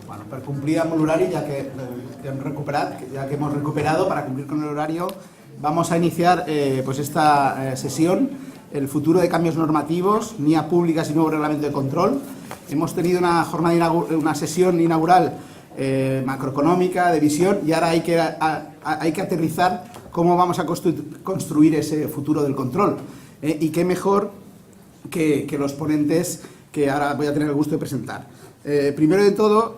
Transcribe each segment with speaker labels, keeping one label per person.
Speaker 1: Bueno, per complir amb l'horari, ja que hemos recuperado, para cumplir con el horario, vamos a iniciar pues esta sesión, el futuro de cambios normativos, NIA públicas y nuevo reglamento de control. Hemos tenido una sesión inaugural macroeconómica, de visión, y ahora hay que aterrizar cómo vamos a construir ese futuro del control. Y qué mejor que los ponentes que ahora voy a tener el gusto de presentar. Primero de todo,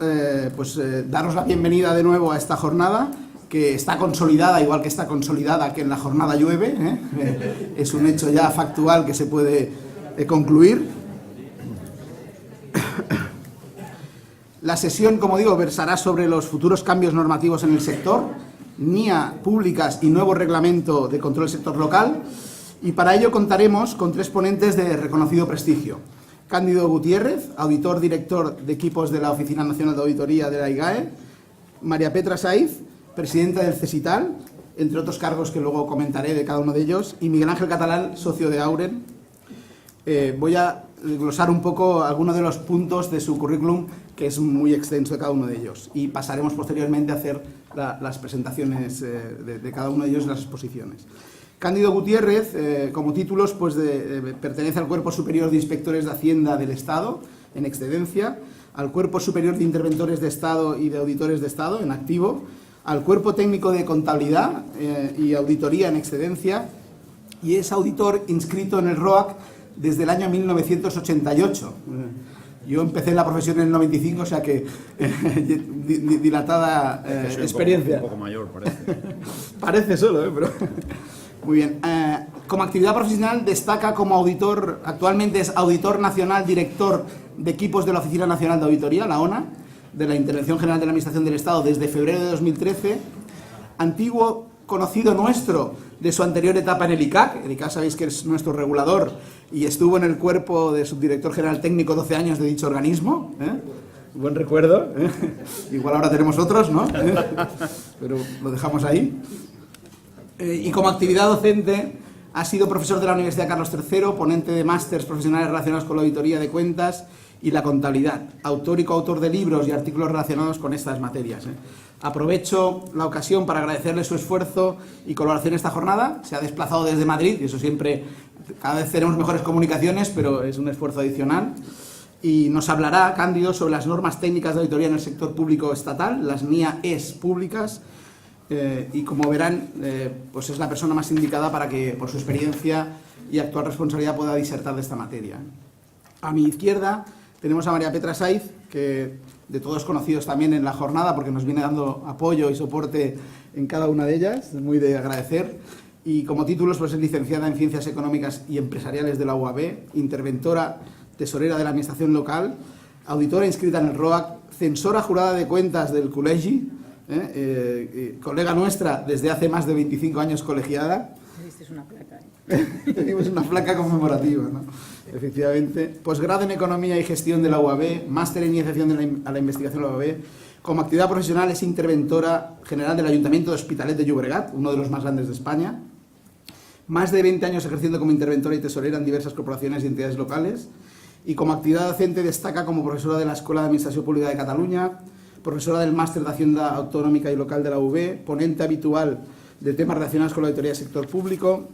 Speaker 1: daros la bienvenida de nuevo a esta jornada, que está consolidada, igual que está consolidada que en la jornada llueve, es un hecho ya factual que se puede concluir. La sesión, como digo, versará sobre los futuros cambios normativos en el sector, NIA públicas y nuevo reglamento de control del sector local, y para ello contaremos con tres ponentes de reconocido prestigio. Cándido Gutiérrez, auditor director de equipos de la Oficina Nacional de Auditoría de la IGAE, María Petra Saiz, presidenta del CESITAL, entre otros cargos que luego comentaré de cada uno de ellos, y Miguel Ángel Catalán, socio de Auren. Voy a glosar un poco algunos de los puntos de su currículum, que es muy extenso de cada uno de ellos, y pasaremos posteriormente a hacer las presentaciones de cada uno de ellos en las exposiciones. Cándido Gutiérrez, como títulos, pertenece al Cuerpo Superior de Inspectores de Hacienda del Estado, en excedencia, al Cuerpo Superior de Interventores de Estado y de Auditores de Estado, en activo, al Cuerpo Técnico de Contabilidad y Auditoría, en excedencia, y es auditor inscrito en el ROAC desde el año 1988. Yo empecé en la profesión en el 95, o sea que dilatada experiencia.
Speaker 2: Un poco mayor, parece.
Speaker 1: Parece solo, pero... Muy bien. Como actividad profesional destaca como auditor, actualmente es auditor nacional, director de equipos de la Oficina Nacional de Auditoría, la ONA, de la Intervención General de la Administración del Estado desde febrero de 2013, antiguo conocido nuestro de su anterior etapa en el ICAC. El ICAC sabéis que es nuestro regulador y estuvo en el cuerpo de subdirector general técnico 12 años de dicho organismo. Buen recuerdo. Igual ahora tenemos otros, ¿no? Pero lo dejamos ahí. Y como actividad docente ha sido profesor de la Universidad Carlos III, ponente de másters profesionales relacionados con la auditoría de cuentas y la contabilidad, autor y coautor de libros y artículos relacionados con estas materias. Aprovecho la ocasión para agradecerle su esfuerzo y colaboración en esta jornada. Se ha desplazado desde Madrid y eso siempre, cada vez tenemos mejores comunicaciones, pero es un esfuerzo adicional. Y nos hablará, Cándido, sobre las normas técnicas de auditoría en el sector público estatal, las NIA-ES públicas. Y como verán, pues es la persona más indicada para que, por su experiencia y actual responsabilidad, pueda disertar de esta materia. A mi izquierda tenemos a María Petra Saiz, que de todos conocidos también en la jornada, porque nos viene dando apoyo y soporte en cada una de ellas, muy de agradecer. Y como títulos, pues es licenciada en Ciencias Económicas y Empresariales de la UAB, interventora tesorera de la Administración Local, auditora inscrita en el ROAC, censora jurada de cuentas del Col·legi, colega nuestra desde hace más de 25 años colegiada.
Speaker 3: Esta es una placa.
Speaker 1: Tenemos una placa conmemorativa, ¿no? Efectivamente. Posgrado en Economía y Gestión de la UAB, máster en Iniciación a la Investigación de la UAB. Como actividad profesional es interventora general del Ayuntamiento de Hospitalet de Llobregat, uno de los más grandes de España. Más de 20 años ejerciendo como interventora y tesorera en diversas corporaciones y entidades locales. Y como actividad docente destaca como profesora de la Escuela de Administración Pública de Cataluña, profesora del Máster de Hacienda Autonómica y Local de la UB, ponente habitual de temas relacionados con la auditoría del sector público,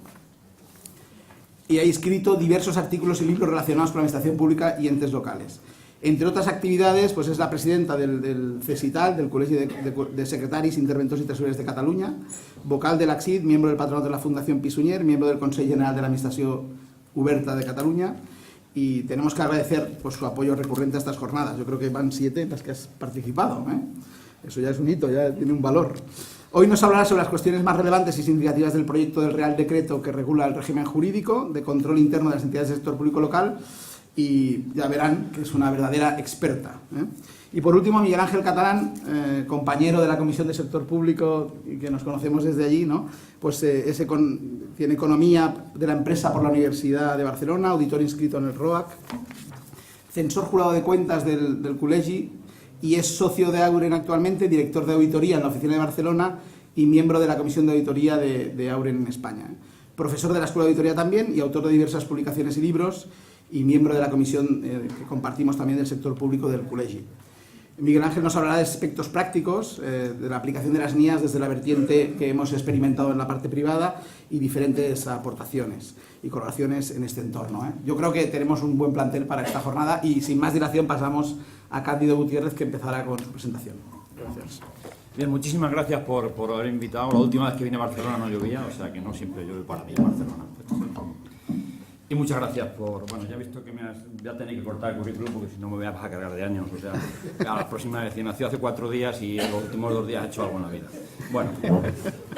Speaker 1: y ha escrito diversos artículos y libros relacionados con la administración pública y entes locales. Entre otras actividades, pues es la presidenta del CESITAL, del Colegio de Secretaris, Interventors y Tesorers de Cataluña, vocal de l'ACSID, miembro del patronato de la Fundación Pisunyer, miembro del Consell General de la Administración Oberta de Cataluña, y tenemos que agradecer pues, su apoyo recurrente a estas jornadas. Yo creo que van 7 en las que has participado. Eso ya es un hito, ya tiene un valor. Hoy nos hablará sobre las cuestiones más relevantes y significativas del proyecto del Real Decreto que regula el régimen jurídico de control interno de las entidades del sector público local, y ya verán que es una verdadera experta. Y por último, Miguel Ángel Catalán, compañero de la Comisión de Sector Público y que nos conocemos desde allí, ¿no? Pues tiene Economía de la Empresa por la Universidad de Barcelona, auditor inscrito en el ROAC, censor jurado de cuentas del Col·legi y es socio de Auren actualmente, director de auditoría en la Oficina de Barcelona y miembro de la Comisión de Auditoría de Auren en España. Profesor de la Escuela de Auditoría también y autor de diversas publicaciones y libros y miembro de la comisión que compartimos también del sector público del Col·legi. Miguel Ángel nos hablará de aspectos prácticos, de la aplicación de las NIAs desde la vertiente que hemos experimentado en la parte privada y diferentes aportaciones y colaboraciones en este entorno. Yo creo que tenemos un buen plantel para esta jornada y sin más dilación pasamos a Cándido Gutiérrez, que empezará con su presentación. Gracias.
Speaker 2: Bien, muchísimas gracias por haber invitado. La última vez que vine a Barcelona no llovía, o sea que no siempre llueve para mí en Barcelona. Y muchas gracias por... Bueno, ya he visto que voy a tener que cortar el currículum porque si no me voy a pasar a cargar de años. O sea, a la próxima vez. Nació hace 4 días y en los últimos 2 días he hecho algo en la vida. Bueno,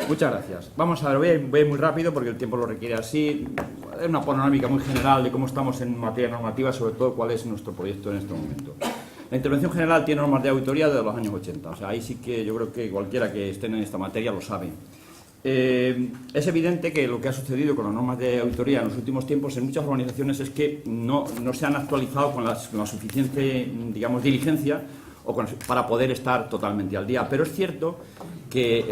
Speaker 2: muchas gracias. Vamos a ver, voy a ir muy rápido porque el tiempo lo requiere así. Es una panorámica muy general de cómo estamos en materia normativa, sobre todo cuál es nuestro proyecto en este momento. La intervención general tiene normas de auditoría de los años 80. O sea, ahí sí que yo creo que cualquiera que esté en esta materia lo sabe. Es evidente que lo que ha sucedido con las normas de auditoría en los últimos tiempos en muchas organizaciones es que no se han actualizado con la suficiente, digamos, diligencia para poder estar totalmente al día. Pero es cierto que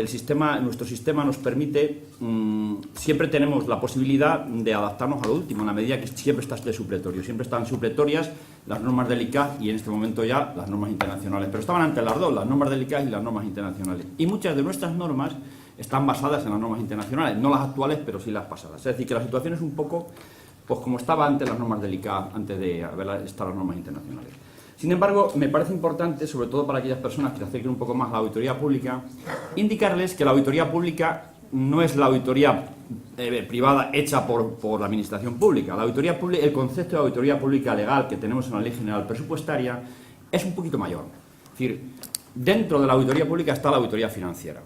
Speaker 2: nuestro sistema nos permite, siempre tenemos la posibilidad de adaptarnos a lo último, en la medida que siempre está de supletorio. Siempre están supletorias las normas del ICAG y en este momento ya las normas internacionales. Pero estaban antes las dos, las normas del ICAG y las normas internacionales. Y muchas de nuestras normas están basadas en las normas internacionales, no las actuales, pero sí las pasadas. Es decir, que la situación es un poco pues como estaba antes las normas del ICAG, antes de estar las normas internacionales. Sin embargo, me parece importante, sobre todo para aquellas personas que se acerquen un poco más a la auditoría pública, indicarles que la auditoría pública no es la auditoría privada hecha por la administración pública. La auditoría pública, el concepto de auditoría pública legal que tenemos en la Ley General Presupuestaria es un poquito mayor. Es decir, dentro de la auditoría pública está la auditoría financiera.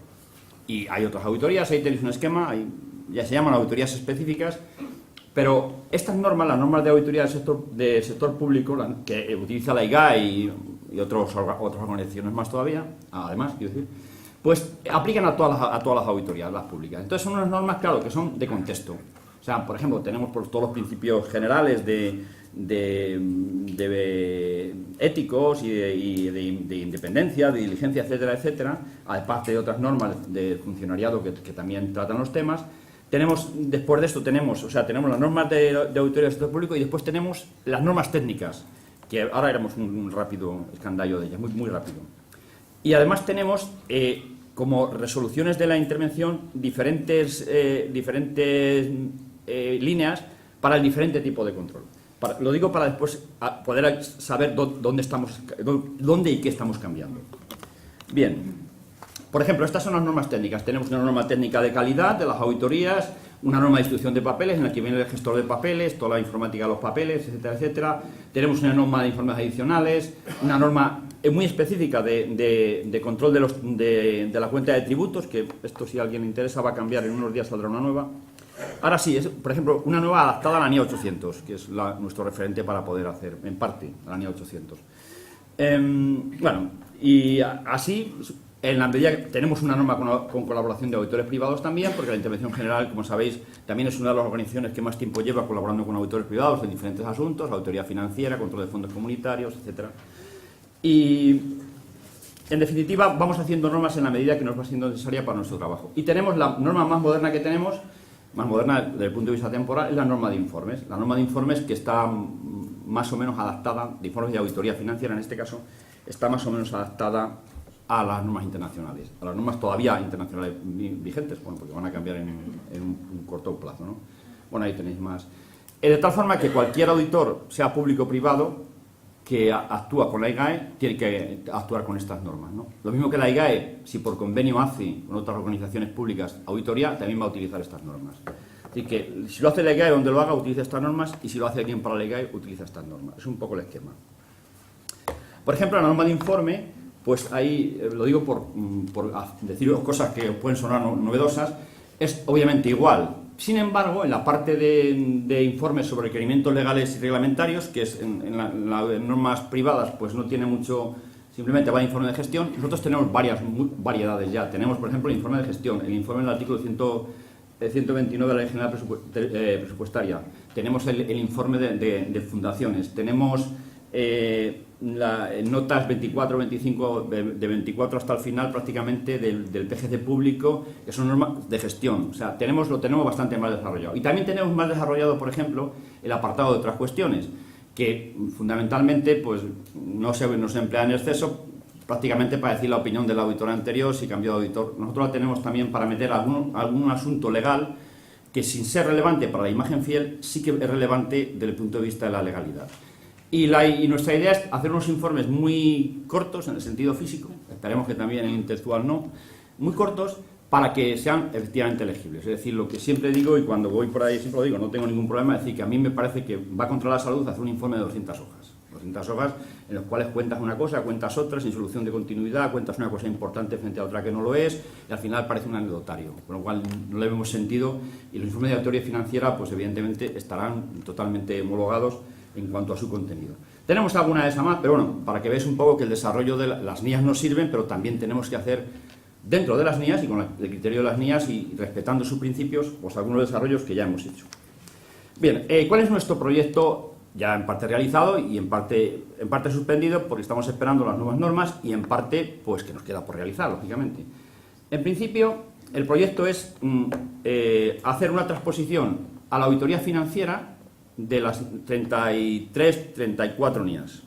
Speaker 2: Y hay otras auditorías, ahí tenéis un esquema, ya se llaman auditorías específicas, pero estas normas, las normas de auditoría del sector público, que utiliza la IGAE y otras organizaciones más todavía, además, quiero decir, pues aplican a todas las auditorías, las públicas. Entonces son unas normas, claro, que son de contexto. O sea, por ejemplo, tenemos por todos los principios generales de éticos y de independencia, de diligencia, etcétera, etcétera, aparte de otras normas de funcionariado que también tratan los temas. Después de esto tenemos las normas de auditoría del sector público y después tenemos las normas técnicas, que ahora haremos un rápido escandallo de ellas, muy, muy rápido. Y además tenemos como resoluciones de la intervención diferentes líneas para el diferente tipo de control. Lo digo para después poder saber dónde y qué estamos cambiando. Bien. Por ejemplo, estas son las normas técnicas. Tenemos una norma técnica de calidad de las auditorías, una norma de distribución de papeles en la que viene el gestor de papeles, toda la informática de los papeles, etcétera, etcétera. Tenemos una norma de informes adicionales, una norma muy específica de control de la cuenta de tributos, que esto si a alguien le interesa va a cambiar, en unos días saldrá una nueva. Ahora sí, por ejemplo, una nueva adaptada a la NIA 800, que es nuestro referente para poder hacer, en parte, a la NIA 800. Bueno, y así... En la medida que tenemos una norma con colaboración de auditores privados también, porque la Intervención General, como sabéis, también es una de las organizaciones que más tiempo lleva colaborando con auditores privados en diferentes asuntos, auditoría financiera, control de fondos comunitarios, etc. Y, en definitiva, vamos haciendo normas en la medida que nos va siendo necesaria para nuestro trabajo. Y tenemos la norma más moderna que tenemos, más moderna desde el punto de vista temporal, es la norma de informes. La norma de informes que está más o menos adaptada, de informes de auditoría financiera en este caso, está más o menos adaptada a las normas internacionales, a las normas todavía internacionales vigentes, bueno, porque van a cambiar en un corto plazo, ¿no? Bueno, ahí tenéis más. De tal forma que cualquier auditor, sea público o privado, que actúa con la IGAE, tiene que actuar con estas normas, ¿no? Lo mismo que la IGAE, si por convenio hace con otras organizaciones públicas auditoría, también va a utilizar estas normas. Así que, si lo hace la IGAE donde lo haga, utiliza estas normas, y si lo hace alguien para la IGAE, utiliza estas normas. Es un poco el esquema. Por ejemplo, la norma de informe, pues ahí, lo digo por deciros cosas que pueden sonar novedosas, es obviamente igual. Sin embargo, en la parte de informes sobre requerimientos legales y reglamentarios, que es en las normas privadas, pues no tiene mucho, simplemente va de informe de gestión. Nosotros tenemos variedades ya. Tenemos, por ejemplo, el informe de gestión, el informe del artículo 129 de la Ley General Presupuestaria. Tenemos el informe de fundaciones. Tenemos notas 24, 25, de 24 hasta el final prácticamente del PGC público, que son normas de gestión. O sea, lo tenemos bastante más desarrollado. Y también tenemos más desarrollado, por ejemplo, el apartado de otras cuestiones, que fundamentalmente pues no se emplea en exceso, prácticamente para decir la opinión del auditor anterior si cambió de auditor. Nosotros la tenemos también para meter algún asunto legal que, sin ser relevante para la imagen fiel, sí que es relevante desde el punto de vista de la legalidad. Y nuestra idea es hacer unos informes muy cortos en el sentido físico, esperemos que también en intelectual no, muy cortos, para que sean efectivamente legibles. Es decir, lo que siempre digo, y cuando voy por ahí siempre lo digo, no tengo ningún problema, es decir, que a mí me parece que va contra la salud hacer un informe de 200 hojas. 200 hojas en las cuales cuentas una cosa, cuentas otra, sin solución de continuidad, cuentas una cosa importante frente a otra que no lo es, y al final parece un anecdotario, con lo cual no le vemos sentido, y los informes de auditoría financiera, pues evidentemente estarán totalmente homologados en cuanto a su contenido. Tenemos alguna de esas más, pero bueno, para que veáis un poco que el desarrollo de las NIAs nos sirven, pero también tenemos que hacer dentro de las NIAs y con el criterio de las NIAs y respetando sus principios, pues algunos desarrollos que ya hemos hecho. Bien, ¿cuál es nuestro proyecto? Ya en parte realizado y en parte suspendido porque estamos esperando las nuevas normas y en parte pues que nos queda por realizar, lógicamente. En principio, el proyecto es hacer una transposición a la auditoría financiera de las 33, 34 NIAs,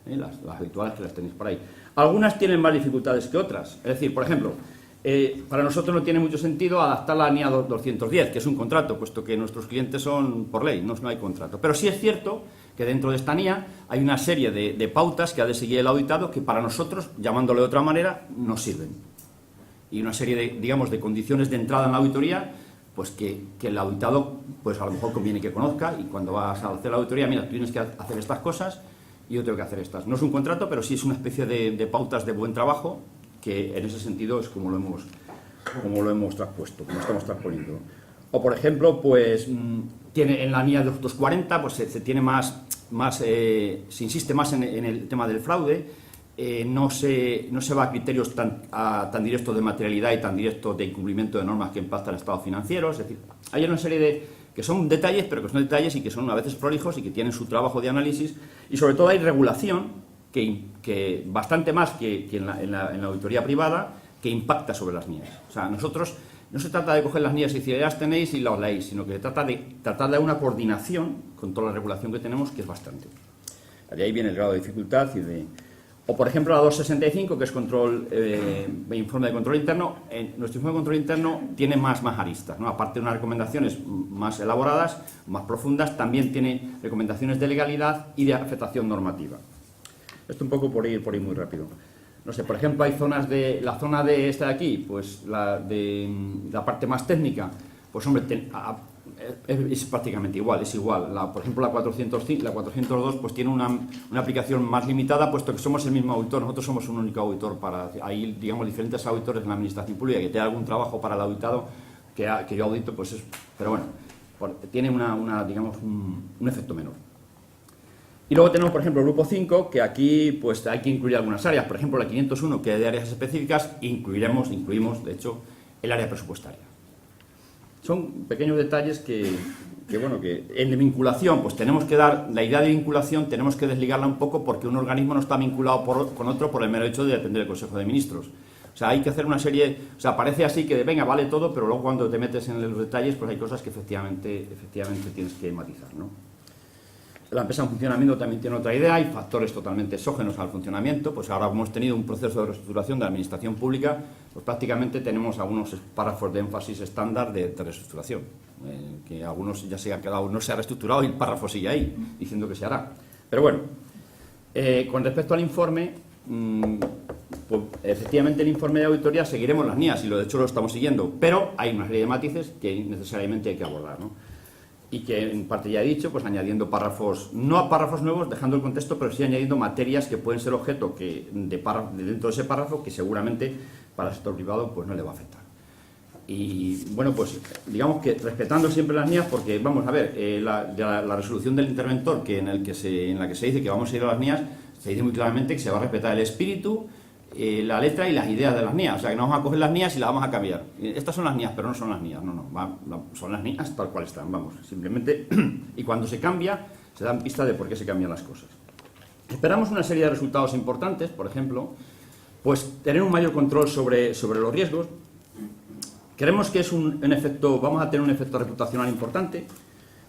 Speaker 2: las habituales que las tenéis por ahí. Algunas tienen más dificultades que otras, es decir, por ejemplo, para nosotros no tiene mucho sentido adaptar la NIA 210, que es un contrato, puesto que nuestros clientes son por ley, no hay contrato. Pero sí es cierto que dentro de esta NIA hay una serie de pautas que ha de seguir el auditado que para nosotros, llamándolo de otra manera, nos sirven. Y una serie de condiciones de entrada en la auditoría, pues que el auditado, pues a lo mejor conviene que conozca, y cuando vas a hacer la auditoría, mira, tú tienes que hacer estas cosas y yo tengo que hacer estas. No es un contrato, pero sí es una especie de pautas de buen trabajo, que en ese sentido es como lo hemos transpuesto, como estamos transponiendo. O, por ejemplo, pues tiene en la NIA 240, pues se tiene se insiste más en el tema del fraude, no se va a criterios tan directos de materialidad y tan directos de incumplimiento de normas que impactan en estados financieros. Es decir, hay una serie que son detalles, pero que son detalles y que son a veces prolijos y que tienen su trabajo de análisis, y sobre todo hay regulación que bastante más que en la auditoría privada, que impacta sobre las NIAs. O sea, nosotros no se trata de coger las NIAs y decir, ya las tenéis y las leéis, sino que se trata de tratar de una coordinación con toda la regulación que tenemos, que es bastante. De ahí viene el grado de dificultad O, por ejemplo, la 265, que es informe de control interno. Nuestro informe de control interno tiene más aristas, ¿no? Aparte de unas recomendaciones más elaboradas, más profundas, también tiene recomendaciones de legalidad y de afectación normativa. Esto un poco por ir muy rápido. No sé, por ejemplo, hay la zona de esta de aquí, pues la parte más técnica, pues hombre, es prácticamente igual, es igual. Por ejemplo, la 402 pues tiene una aplicación más limitada, puesto que somos el mismo auditor. Nosotros somos un único auditor. Hay, digamos, diferentes auditores en la administración pública que tiene algún trabajo para el auditado que yo audito, pues pero bueno, tiene digamos, un efecto menor. Y luego tenemos, por ejemplo, el grupo 5, que aquí pues hay que incluir algunas áreas. Por ejemplo, la 501, que es de áreas específicas, incluimos, de hecho, el área presupuestaria. Son pequeños detalles que en vinculación, pues tenemos que dar, la idea de vinculación tenemos que desligarla un poco, porque un organismo no está vinculado con otro por el mero hecho de depender del Consejo de Ministros. O sea, hay que hacer una serie, o sea, parece así que venga, vale todo, pero luego cuando te metes en los detalles, pues hay cosas que efectivamente tienes que matizar, ¿no? La empresa en funcionamiento también tiene otra idea, hay factores totalmente exógenos al funcionamiento. Pues ahora hemos tenido un proceso de reestructuración de la administración pública, pues prácticamente tenemos algunos párrafos de énfasis estándar de reestructuración, que algunos ya se han quedado, no se ha reestructurado y el párrafo sigue ahí, diciendo que se hará. Pero bueno, con respecto al informe, pues efectivamente el informe de auditoría seguiremos las NIAs, y de hecho lo estamos siguiendo, pero hay una serie de matices que necesariamente hay que abordar, ¿no? Y que en parte ya he dicho, pues añadiendo párrafos, no a párrafos nuevos, dejando el contexto, pero sí añadiendo materias que pueden ser objeto de dentro de ese párrafo, que seguramente para el sector privado pues no le va a afectar. Y bueno, pues digamos que respetando siempre las NIAs, porque vamos a ver, la resolución del interventor en la que se dice que vamos a ir a las NIAs, se dice muy claramente que se va a respetar el espíritu, la letra y las ideas de las NIAs. O sea, que no vamos a coger las NIAs y las vamos a cambiar. Estas son las NIAs, pero no son las NIAs, son las NIAs tal cual están, vamos, simplemente. Y cuando se cambia, se dan pistas de por qué se cambian las cosas. Esperamos una serie de resultados importantes, por ejemplo, pues tener un mayor control sobre los riesgos. Creemos que es vamos a tener un efecto reputacional importante.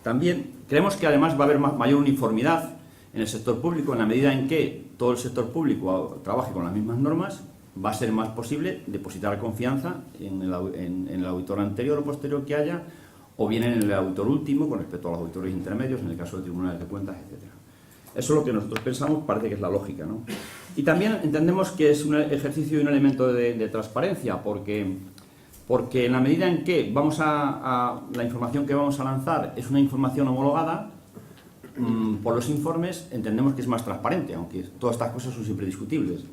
Speaker 2: También creemos que además va a haber mayor uniformidad En el sector público, en la medida en que todo el sector público trabaje con las mismas normas, va a ser más posible depositar confianza en el auditor anterior o posterior que haya, o bien en el auditor último con respecto a los auditores intermedios, en el caso de tribunales de cuentas, etc. Eso es lo que nosotros pensamos, parece que es la lógica, ¿no? Y también entendemos que es un ejercicio y un elemento de transparencia, porque en la medida en que la información que vamos a lanzar es una información homologada por los informes, entendemos que es más transparente, aunque todas estas cosas son siempre discutibles.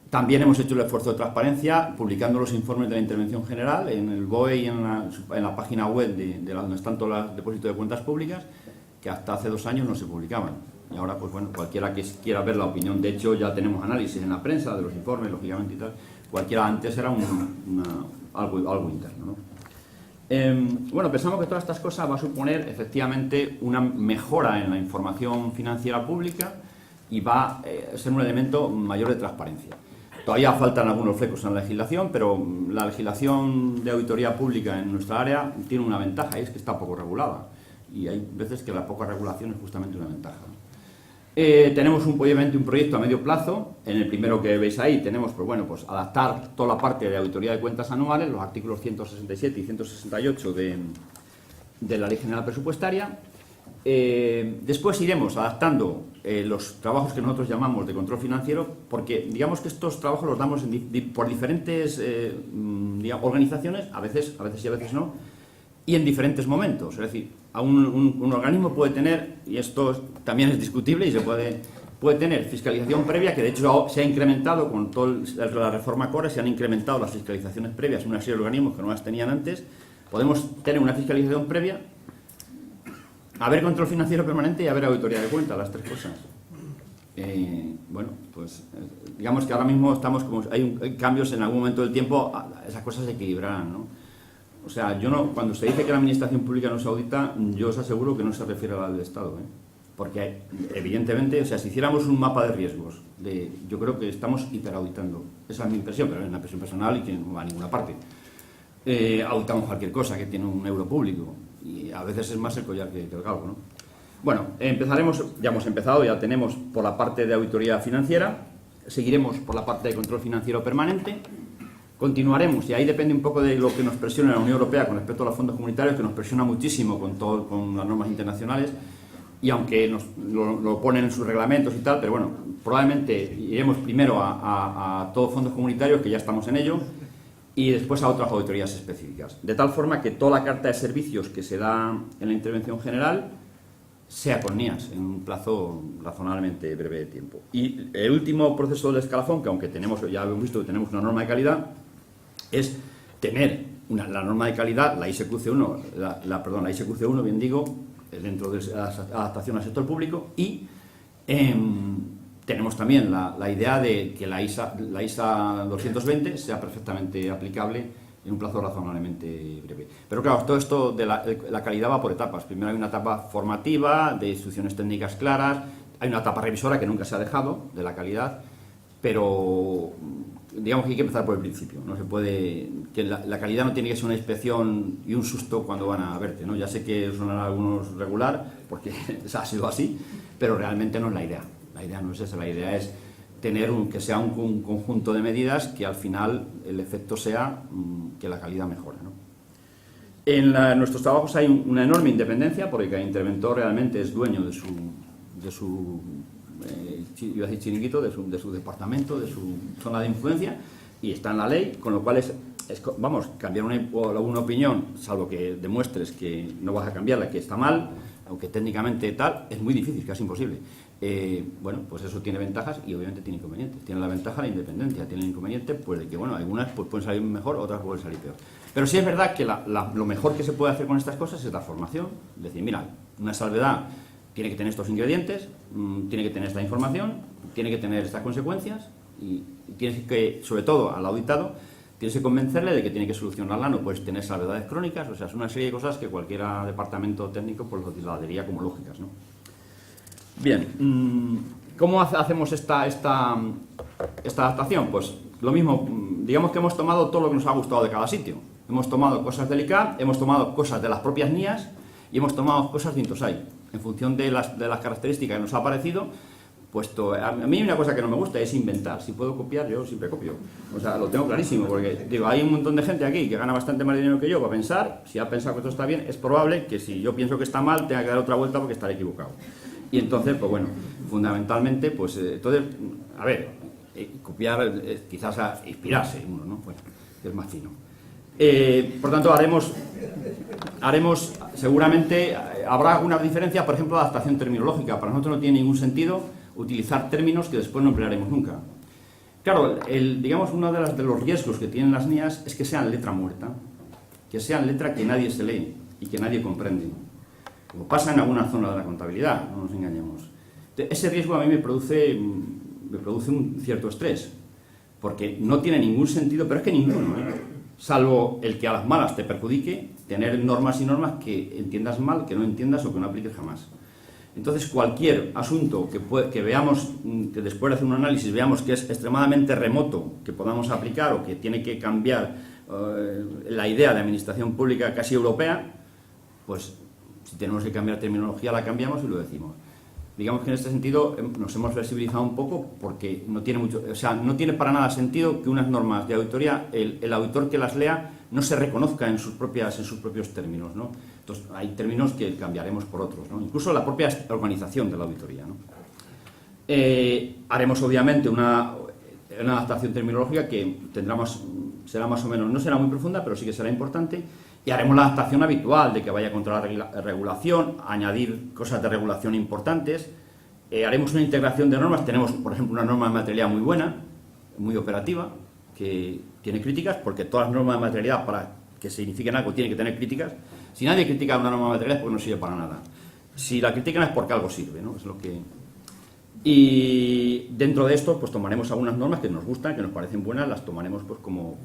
Speaker 2: También hemos hecho el esfuerzo de transparencia publicando los informes de la intervención general en el BOE y en la página web de donde están todos los depósitos de cuentas públicas, que hasta hace 2 años no se publicaban. Y ahora, pues bueno, cualquiera que quiera ver la opinión, de hecho ya tenemos análisis en la prensa de los informes, lógicamente y tal. Cualquiera antes era algo interno, ¿no? Bueno, pensamos que todas estas cosas va a suponer efectivamente una mejora en la información financiera pública y va a ser un elemento mayor de transparencia. Todavía faltan algunos flecos en la legislación, pero la legislación de auditoría pública en nuestra área tiene una ventaja, y es que está poco regulada. Y hay veces que la poca regulación es justamente una ventaja. Tenemos obviamente un proyecto a medio plazo. En el primero que veis ahí tenemos pues adaptar toda la parte de auditoría de cuentas anuales, los artículos 167 y 168 de la Ley General Presupuestaria. Después iremos adaptando los trabajos que nosotros llamamos de control financiero, porque digamos que estos trabajos los damos por diferentes organizaciones, a veces y a veces no, y en diferentes momentos. Es decir, un organismo puede tener, y esto también es discutible, y puede tener fiscalización previa, que de hecho se ha incrementado con toda la reforma CORE, se han incrementado las fiscalizaciones previas en una serie de organismos que no las tenían antes. Podemos tener una fiscalización previa, haber control financiero permanente y haber auditoría de cuentas, las 3 cosas. Bueno, pues digamos que ahora mismo hay cambios en algún momento del tiempo, esas cosas se equilibrarán, ¿no? O sea, cuando se dice que la administración pública no se audita, yo os aseguro que no se refiere a la del Estado, ¿eh? Porque evidentemente, o sea, si hiciéramos un mapa de riesgos, yo creo que estamos hiperauditando. Esa es mi impresión, pero es una impresión personal y que no va a ninguna parte. Auditamos cualquier cosa que tiene un euro público y a veces es más el collar que el galgo, ¿no? Bueno, ya hemos empezado, ya tenemos por la parte de auditoría financiera, seguiremos por la parte de control financiero permanente, continuaremos, y ahí depende un poco de lo que nos presiona la Unión Europea con respecto a los fondos comunitarios, que nos presiona muchísimo con las normas internacionales, y aunque lo ponen en sus reglamentos y tal, pero bueno, probablemente iremos primero a todos fondos comunitarios, que ya estamos en ello, y después a otras auditorías específicas. De tal forma que toda la carta de servicios que se da en la intervención general sea con NIAS en un plazo razonablemente breve de tiempo. Y el último proceso del escalafón, que aunque ya hemos visto que tenemos una norma de calidad, es tener la norma de calidad, la ISQC1, la ISQC1, bien digo, dentro de la adaptación al sector público, y tenemos también la idea de que la ISA 220 sea perfectamente aplicable en un plazo razonablemente breve. Pero claro, todo esto de la calidad va por etapas. Primero hay una etapa formativa, de instrucciones técnicas claras, hay una etapa revisora que nunca se ha dejado de la calidad, pero digamos que hay que empezar por el principio. No se puede, que la calidad no tiene que ser una inspección y un susto cuando van a verte, ¿no? Ya sé que sonará a algunos regular, porque ha sido así, pero realmente no es la idea. La idea no es esa, la idea es tener que sea un conjunto de medidas que al final el efecto sea que la calidad mejore, ¿no? En nuestros trabajos hay una enorme independencia, porque cada interventor realmente es dueño de su iba a decir chiringuito, de su departamento, de su zona de influencia, y está en la ley, con lo cual cambiar una opinión, salvo que demuestres que no vas a cambiarla, que está mal, aunque técnicamente tal, es muy difícil, casi imposible. Bueno, pues eso tiene ventajas y obviamente tiene inconvenientes. Tiene la ventaja de la independencia, tiene el inconveniente pues de que, bueno, algunas pues pueden salir mejor, otras pueden salir peor. Pero sí es verdad que lo mejor que se puede hacer con estas cosas es la formación. Es decir, mira, una salvedad tiene que tener estos ingredientes, tiene que tener esta información, tiene que tener estas consecuencias y tienes que, sobre todo al auditado, tienes que convencerle de que tiene que solucionarla, no puedes tener salvedades crónicas, o sea, es una serie de cosas que cualquier departamento técnico pues lo diría como lógicas, ¿no? Bien, ¿cómo hacemos esta adaptación? Pues lo mismo, digamos que hemos tomado todo lo que nos ha gustado de cada sitio. Hemos tomado cosas del ICAP, hemos tomado cosas de las propias NIAS y hemos tomado cosas de Intosai. en función de las características que nos ha parecido, puesto, a mí hay una cosa que no me gusta, es inventar. Si puedo copiar, yo siempre copio. O sea, lo tengo clarísimo, porque digo, hay un montón de gente aquí que gana bastante más dinero que yo para pensar. Si ha pensado que esto está bien, es probable que si yo pienso que está mal, tenga que dar otra vuelta porque estaré equivocado. Y entonces, pues bueno, fundamentalmente, pues entonces, a ver, copiar, quizás a inspirarse uno, ¿no? Bueno, es más fino. Por tanto, haremos seguramente, habrá algunas diferencias, por ejemplo, adaptación terminológica. Para nosotros no tiene ningún sentido utilizar términos que después no emplearemos nunca. Claro, digamos, uno de los riesgos que tienen las NIAs es que sean letra muerta, que sean letra que nadie se lee y que nadie comprende, como pasa en algunas zonas de la contabilidad, no nos engañemos. Ese riesgo a mí me produce un cierto estrés, porque no tiene ningún sentido, pero es que ninguno, salvo el que a las malas te perjudique, tener normas y normas que entiendas mal, que no entiendas o que no apliques jamás. Entonces, cualquier asunto que veamos, que después de hacer un análisis veamos que es extremadamente remoto, que podamos aplicar o que tiene que cambiar la idea de administración pública casi europea, pues si tenemos que cambiar terminología la cambiamos y lo decimos. Digamos que en este sentido nos hemos flexibilizado un poco porque no tiene para nada sentido que unas normas de auditoría, el auditor que las lea no se reconozca en sus propios términos, ¿no? Entonces hay términos que cambiaremos por otros, ¿no? Incluso la propia organización de la auditoría, ¿no? Haremos obviamente una adaptación terminológica que será más o menos, no será muy profunda, pero sí que será importante. Y haremos la adaptación habitual de que vaya contra la regulación, añadir cosas de regulación importantes. Haremos una integración de normas. Tenemos, por ejemplo, una norma de materialidad muy buena, muy operativa, que tiene críticas, porque todas las normas de materialidad, para que signifiquen algo, tienen que tener críticas. Si nadie critica una norma de materialidad, pues no sirve para nada. Si la critican es porque algo sirve, ¿no? Es lo que... Y dentro de esto, pues tomaremos algunas normas que nos gustan, que nos parecen buenas, las tomaremos pues como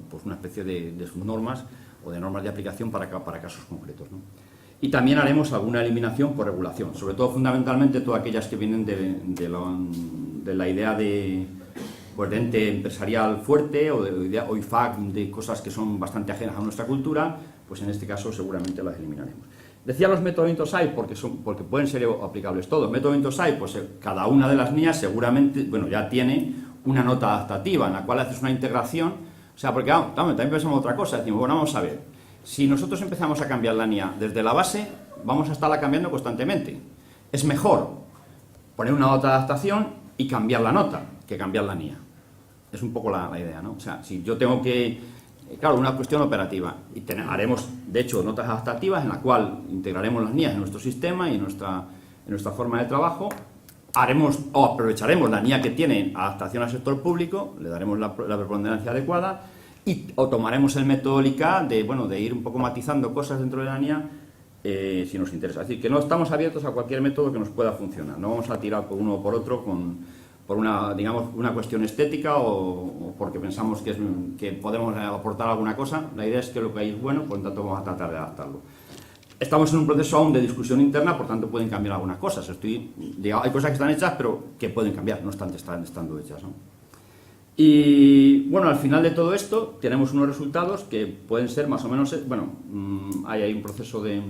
Speaker 2: pues una especie de subnormas o de normas de aplicación para casos concretos, ¿no? Y también haremos alguna eliminación por regulación, sobre todo fundamentalmente todas aquellas que vienen de la idea de ente empresarial fuerte o de idea OIFAC, de cosas que son bastante ajenas a nuestra cultura, pues en este caso seguramente las eliminaremos. Decía los métodos Intosai porque pueden ser aplicables todos. Método Intosai, pues cada una de las NIAs seguramente, bueno, ya tiene una nota adaptativa en la cual haces una integración. O sea, porque también pensamos otra cosa. Decimos, bueno, vamos a ver, si nosotros empezamos a cambiar la NIA desde la base, vamos a estarla cambiando constantemente. Es mejor poner una nota de adaptación y cambiar la nota que cambiar la NIA. Es un poco la idea, ¿no? O sea, si yo tengo que... Claro, una cuestión operativa. Y haremos, de hecho, notas adaptativas en la cual integraremos las NIAs en nuestro sistema y en nuestra forma de trabajo. Aprovecharemos la NIA que tiene adaptación al sector público, le daremos la preponderancia adecuada o tomaremos el método LICA de ir un poco matizando cosas dentro de la NIA si nos interesa. Es decir, que no estamos abiertos a cualquier método que nos pueda funcionar. No vamos a tirar por uno o por otro por una cuestión estética o porque pensamos que podemos aportar alguna cosa. La idea es que lo que hay es bueno, por lo tanto vamos a tratar de adaptarlo. Estamos en un proceso aún de discusión interna, por tanto pueden cambiar algunas cosas. Hay cosas que están hechas, pero que pueden cambiar, no obstante estando hechas, ¿no? Y bueno, al final de todo esto tenemos unos resultados que pueden ser más o menos, hay un proceso de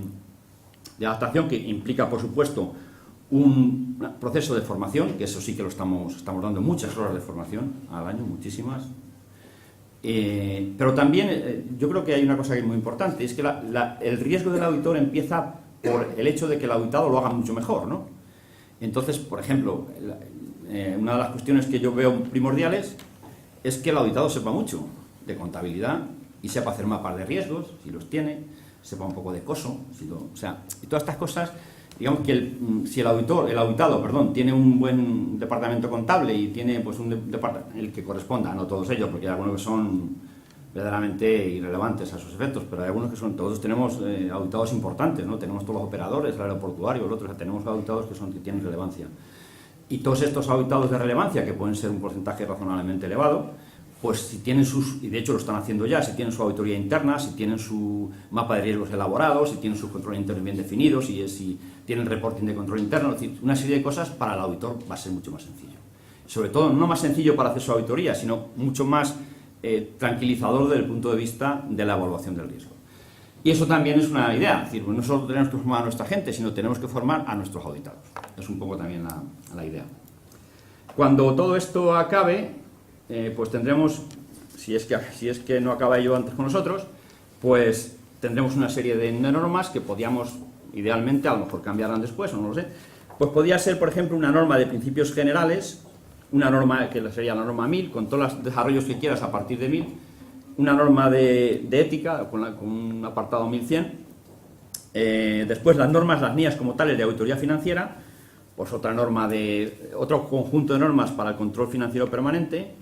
Speaker 2: adaptación que implica, por supuesto, un proceso de formación, que eso sí que lo estamos dando muchas horas de formación al año, muchísimas. Pero también yo creo que hay una cosa que es muy importante, es que el riesgo del auditor empieza por el hecho de que el auditado lo haga mucho mejor, ¿no? Entonces, por ejemplo, una de las cuestiones que yo veo primordiales es que el auditado sepa mucho de contabilidad y sepa hacer mapas de riesgos, si los tiene, sepa un poco de COSO, y todas estas cosas. Digamos que si el auditado, tiene un buen departamento contable y tiene pues un departamento, el que corresponda, no todos ellos, porque hay algunos que son verdaderamente irrelevantes a sus efectos, pero hay algunos que todos tenemos auditados importantes, ¿no? Tenemos todos los operadores, el aeroportuario, tenemos auditados que tienen relevancia. Y todos estos auditados de relevancia, que pueden ser un porcentaje razonablemente elevado, pues si tienen y de hecho lo están haciendo ya, si tienen su auditoría interna, si tienen su mapa de riesgos elaborado, si tienen sus controles internos bien definidos, si tienen reporting de control interno, es decir, una serie de cosas para el auditor va a ser mucho más sencillo. Sobre todo, no más sencillo para hacer su auditoría, sino mucho más tranquilizador desde el punto de vista de la evaluación del riesgo. Y eso también es una idea, es decir, no solo tenemos que formar a nuestra gente, sino tenemos que formar a nuestros auditados. Es un poco también la idea. Cuando todo esto acabe, pues tendremos, si es que no acaba ello antes con nosotros, pues tendremos una serie de normas que podíamos, idealmente, a lo mejor cambiarán después, o no lo sé, pues podría ser, por ejemplo, una norma de principios generales, una norma que sería la norma 1000, con todos los desarrollos que quieras a partir de 1000, una norma de ética con un apartado 1100, después las normas, las NIAs como tales de auditoría financiera, pues otro conjunto de normas para el control financiero permanente,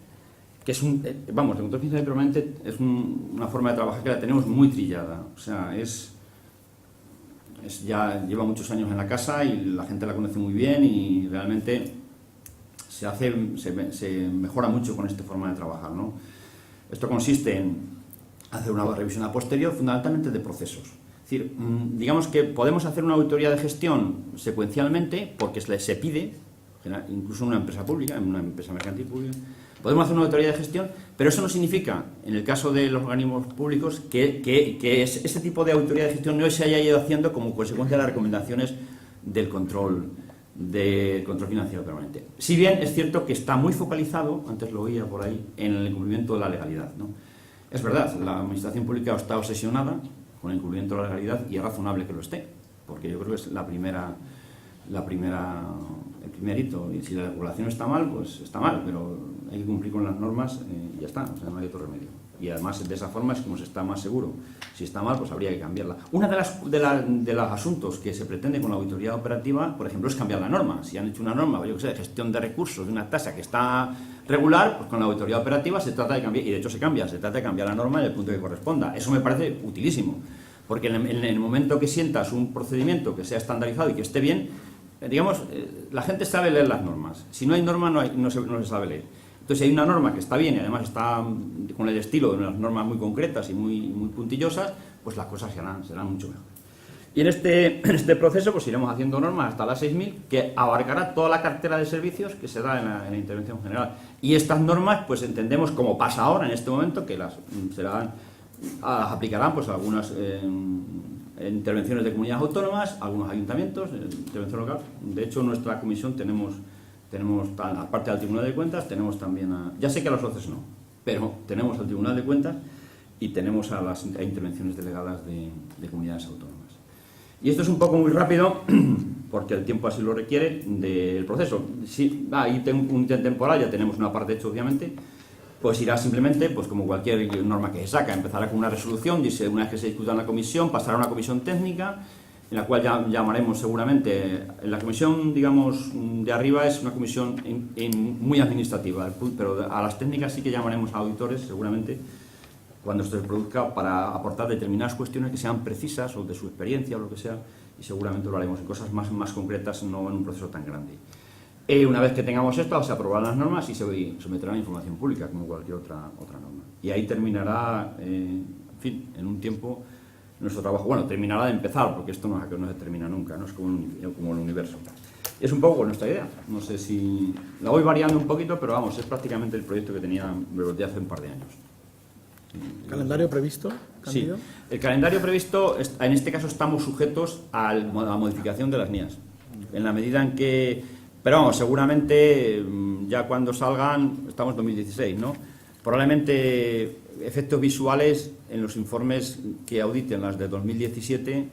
Speaker 2: que es el control financiero permanente es una forma de trabajar que la tenemos muy trillada, o sea, ya lleva muchos años en la casa y la gente la conoce muy bien y realmente se mejora mucho con esta forma de trabajar, ¿no? Esto consiste en hacer una revisión a posterior, fundamentalmente de procesos. Es decir, digamos que podemos hacer una auditoría de gestión secuencialmente, porque se pide, incluso en una empresa pública, en una empresa mercantil pública, podemos hacer una auditoría de gestión, pero eso no significa, en el caso de los organismos públicos, que ese tipo de auditoría de gestión no se haya ido haciendo como consecuencia de las recomendaciones del control financiero permanente. Si bien es cierto que está muy focalizado, antes lo oía por ahí, en el incumplimiento de la legalidad, ¿no? Es verdad, la administración pública está obsesionada con el incumplimiento de la legalidad y es razonable que lo esté, porque yo creo que es el primer hito, y si la regulación está mal, pues está mal, pero hay que cumplir con las normas y ya está, o sea, no hay otro remedio. Y además de esa forma es como se está más seguro. Si está mal, pues habría que cambiarla. Una de los asuntos que se pretende con la auditoría operativa, por ejemplo, es cambiar la norma. Si han hecho una norma, yo que sé, de gestión de recursos, de una tasa que está regular, pues con la auditoría operativa se trata de cambiar, y de hecho se trata de cambiar la norma en el punto que corresponda. Eso me parece utilísimo, porque en el momento que sientas un procedimiento que sea estandarizado y que esté bien, digamos, la gente sabe leer las normas. Si no hay norma, no se sabe leer. Entonces, si hay una norma que está bien y además está con el estilo de unas normas muy concretas y muy puntillosas, pues las cosas serán mucho mejor. Y en este proceso pues iremos haciendo normas hasta las 6000, que abarcará toda la cartera de servicios que se da en la intervención general. Y estas normas, pues entendemos, como pasa ahora en este momento, que las aplicarán pues algunas intervenciones de comunidades autónomas, algunos ayuntamientos, intervención local. De hecho, en nuestra comisión tenemos aparte del Tribunal de Cuentas, tenemos también ya sé que a los socios no, pero tenemos al Tribunal de Cuentas y tenemos a las intervenciones delegadas de comunidades autónomas. Y esto es un poco muy rápido, porque el tiempo así lo requiere, del proceso. Sí, ahí tengo un ítem temporal, ya tenemos una parte hecha, obviamente, pues irá simplemente, pues como cualquier norma que se saca, empezará con una resolución, una vez que se discuta en la comisión, pasará a una comisión técnica, en la cual ya llamaremos seguramente, en la comisión, digamos, de arriba es una comisión muy administrativa, pero a las técnicas sí que llamaremos a auditores, seguramente, cuando esto se produzca, para aportar determinadas cuestiones que sean precisas, o de su experiencia, o lo que sea, y seguramente lo haremos en cosas más concretas, no en un proceso tan grande. Una vez que tengamos esto, se aprobarán las normas y se someterán a información pública, como cualquier otra norma. Y ahí terminará, en fin, en un tiempo, nuestro trabajo. Bueno, terminará de empezar, porque esto no se termina nunca, no es como el universo. Es un poco nuestra idea. No sé si la voy variando un poquito, pero vamos, es prácticamente el proyecto que tenía de hace un par de años.
Speaker 1: ¿Calendario previsto, Candido?
Speaker 2: Sí, el calendario previsto, en este caso estamos sujetos a la modificación de las NIAs. En la medida en que... Pero vamos, seguramente ya cuando salgan, estamos en 2016, ¿no? Probablemente efectos visuales en los informes que auditen las de 2017,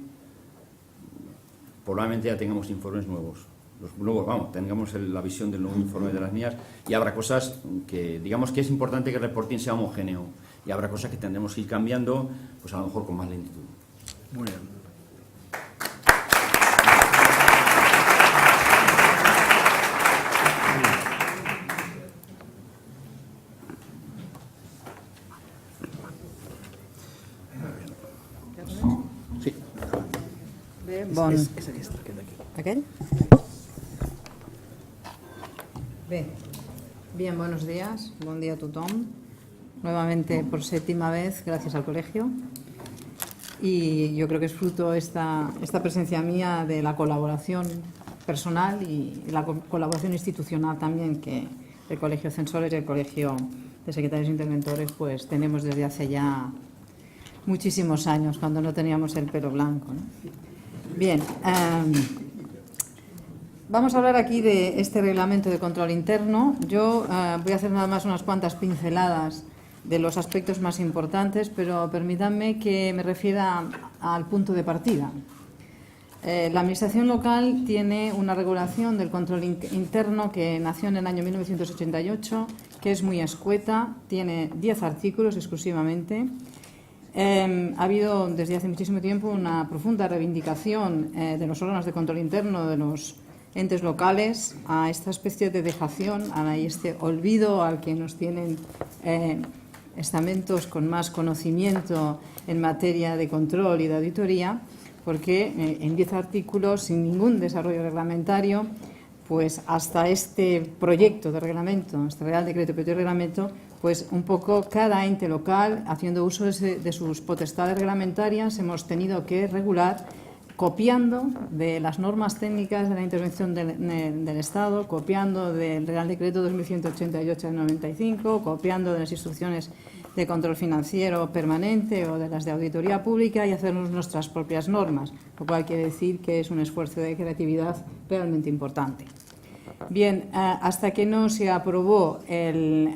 Speaker 2: probablemente ya tengamos informes nuevos. Los nuevos, vamos, tengamos la visión del nuevo informe de las NIAs y habrá cosas que, digamos que es importante que el reporting sea homogéneo y habrá cosas que tendremos que ir cambiando, pues a lo mejor con más lentitud.
Speaker 1: Muy bien. Sí.
Speaker 3: Bon.
Speaker 1: És aquest d'aquí.
Speaker 3: ¿Aquel? Bien, buenos días. Buen día a tothom. Nuevamente, por séptima vez, gracias al colegio. Y yo creo que es fruto esta presencia mía de la colaboración personal y la colaboración institucional también que el Colegio de Censores y el Colegio de Secretarios Interventores pues tenemos desde hace ya muchísimos años, cuando no teníamos el pelo blanco, ¿no? Bien, vamos a hablar aquí de este reglamento de control interno. Yo voy a hacer nada más unas cuantas pinceladas de los aspectos más importantes, pero permítanme que me refiera al punto de partida. La Administración local tiene una regulación del control interno que nació en el año 1988, que es muy escueta, tiene 10 artículos exclusivamente. Ha habido desde hace muchísimo tiempo una profunda reivindicación de los órganos de control interno de los entes locales a esta especie de dejación, a este olvido al que nos tienen estamentos con más conocimiento en materia de control y de auditoría, porque en 10 artículos, sin ningún desarrollo reglamentario, pues hasta este proyecto de reglamento, este Real Decreto Proyecto de Reglamento, pues un poco cada ente local, haciendo uso de sus potestades reglamentarias, hemos tenido que regular copiando de las normas técnicas de la intervención del Estado, copiando del Real Decreto 2188 del 95, copiando de las instrucciones de control financiero permanente o de las de auditoría pública y hacernos nuestras propias normas, lo cual quiere decir que es un esfuerzo de creatividad realmente importante. Bien, hasta que no se aprobó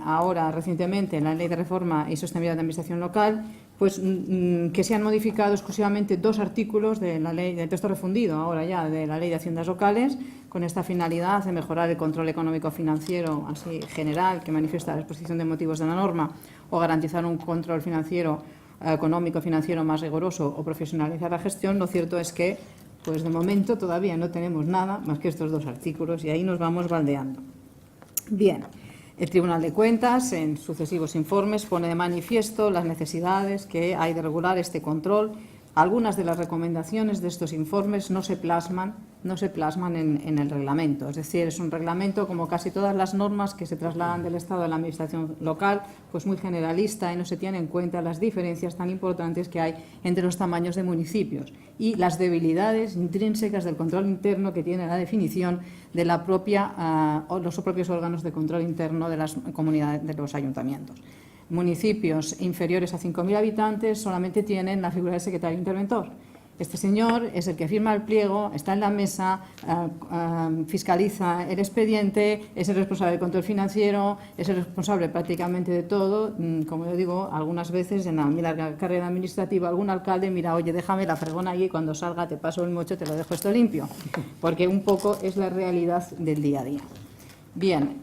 Speaker 3: ahora recientemente la Ley de Reforma y Sostenibilidad de la Administración Local, pues que se han modificado exclusivamente 2 artículos de la ley, del texto refundido ahora ya de la Ley de Haciendas Locales, con esta finalidad de mejorar el control económico-financiero así general que manifiesta la exposición de motivos de la norma, o garantizar un control económico-financiero más riguroso o profesionalizar la gestión. Lo cierto es que, pues de momento todavía no tenemos nada más que estos 2 artículos y ahí nos vamos baldeando. Bien. El Tribunal de Cuentas, en sucesivos informes, pone de manifiesto las necesidades que hay de regular este control. Algunas de las recomendaciones de estos informes no se plasman en el reglamento. Es decir, es un reglamento, como casi todas las normas que se trasladan del Estado a la Administración local, pues muy generalista y no se tienen en cuenta las diferencias tan importantes que hay entre los tamaños de municipios y las debilidades intrínsecas del control interno que tiene la definición de los propios órganos de control interno de las comunidades, de los ayuntamientos. Municipios inferiores a 5.000 habitantes solamente tienen la figura del secretario interventor. Este señor es el que firma el pliego, está en la mesa, fiscaliza el expediente, es el responsable del control financiero, es el responsable prácticamente de todo. Como yo digo, algunas veces en mi larga carrera administrativa, algún alcalde mira, oye, déjame la fregona allí, cuando salga te paso el mocho, te lo dejo esto limpio, porque un poco es la realidad del día a día. Bien,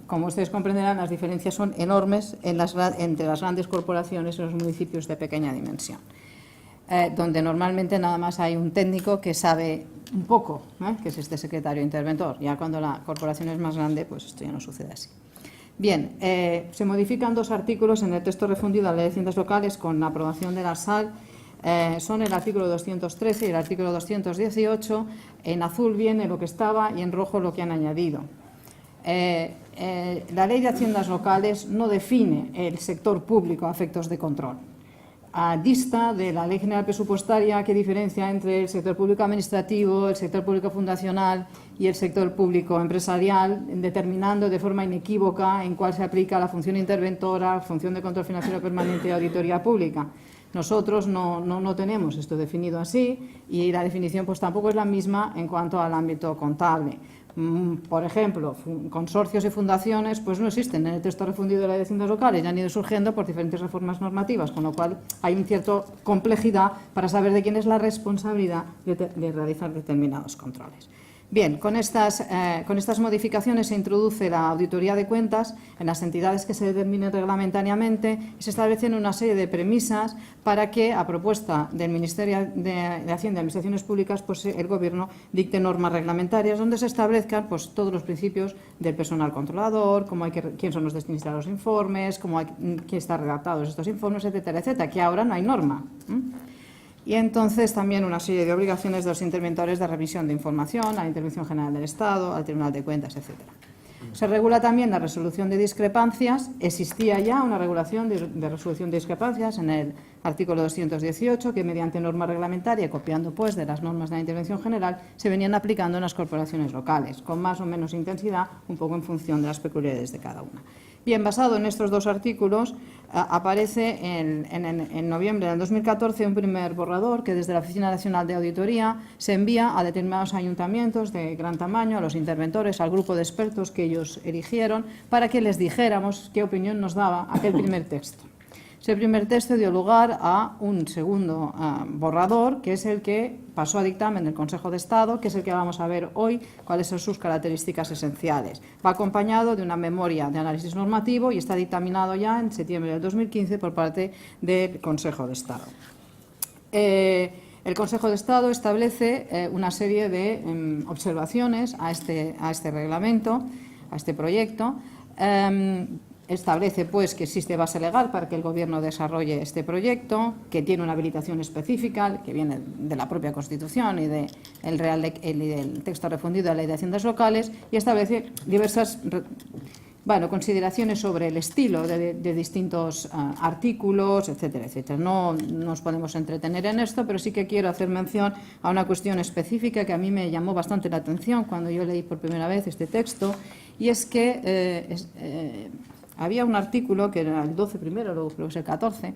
Speaker 3: como ustedes comprenderán, las diferencias son enormes entre las grandes corporaciones y los municipios de pequeña dimensión, donde normalmente nada más hay un técnico que sabe un poco, que es este secretario interventor. Ya cuando la corporación es más grande, pues esto ya no sucede así. Bien, se modifican 2 artículos en el texto refundido a la Ley de Haciendas Locales con la aprobación de la SAL. Son el artículo 213 y el artículo 218. En azul viene lo que estaba y en rojo lo que han añadido. La Ley de Haciendas Locales no define el sector público a efectos de control. Dista de la Ley General Presupuestaria que diferencia entre el sector público administrativo, el sector público fundacional y el sector público empresarial, determinando de forma inequívoca en cuál se aplica la función interventora, función de control financiero permanente y auditoría pública. Nosotros no tenemos esto definido así y la definición pues tampoco es la misma en cuanto al ámbito contable. Por ejemplo, consorcios y fundaciones pues no existen en el texto refundido de la Ley de Haciendas Locales, ya han ido surgiendo por diferentes reformas normativas, con lo cual hay una cierta complejidad para saber de quién es la responsabilidad de realizar determinados controles. Bien, con estas modificaciones se introduce la auditoría de cuentas en las entidades que se determinen reglamentariamente y se establecen una serie de premisas para que, a propuesta del Ministerio de Hacienda y Administraciones Públicas, pues el Gobierno dicte normas reglamentarias donde se establezcan pues, todos los principios del personal controlador, quién son los destinatarios de los informes, quién está redactados estos informes, etcétera, etcétera, que ahora no hay norma. Y entonces también una serie de obligaciones de los interventores de revisión de información, a la Intervención General del Estado, al Tribunal de Cuentas, etc. Se regula también la resolución de discrepancias. Existía ya una regulación de resolución de discrepancias en el artículo 218, que mediante norma reglamentaria, copiando pues de las normas de la Intervención General, se venían aplicando en las corporaciones locales, con más o menos intensidad, un poco en función de las peculiaridades de cada una. Bien, basado en estos 2 artículos, aparece en noviembre del 2014 un primer borrador que desde la Oficina Nacional de Auditoría se envía a determinados ayuntamientos de gran tamaño, a los interventores, al grupo de expertos que ellos eligieron, para que les dijéramos qué opinión nos daba aquel primer texto. Ese primer texto dio lugar a un segundo borrador, que es el que pasó a dictamen del Consejo de Estado, que es el que vamos a ver hoy, cuáles son sus características esenciales. Va acompañado de una memoria de análisis normativo y está dictaminado ya en septiembre del 2015 por parte del Consejo de Estado. El Consejo de Estado establece una serie de observaciones a este reglamento, a este proyecto. Establece pues que existe base legal para que el Gobierno desarrolle este proyecto, que tiene una habilitación específica que viene de la propia Constitución y del texto refundido de la Ley de Haciendas Locales, y establece diversas consideraciones sobre el estilo de distintos artículos, etcétera, etcétera. No nos podemos entretener en esto, pero sí que quiero hacer mención a una cuestión específica que a mí me llamó bastante la atención cuando yo leí por primera vez este texto, y es que había un artículo, que era el 12 primero, luego creo que es el 14,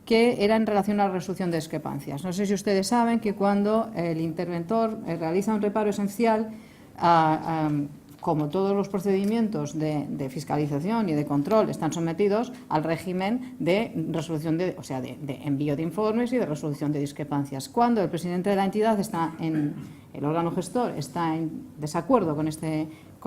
Speaker 3: que era en relación a la resolución de discrepancias. No sé si ustedes saben que cuando el interventor realiza un reparo esencial, como todos los procedimientos de fiscalización y de control están sometidos al régimen de resolución de envío de informes y de resolución de discrepancias. Cuando el presidente de la entidad el órgano gestor está en desacuerdo con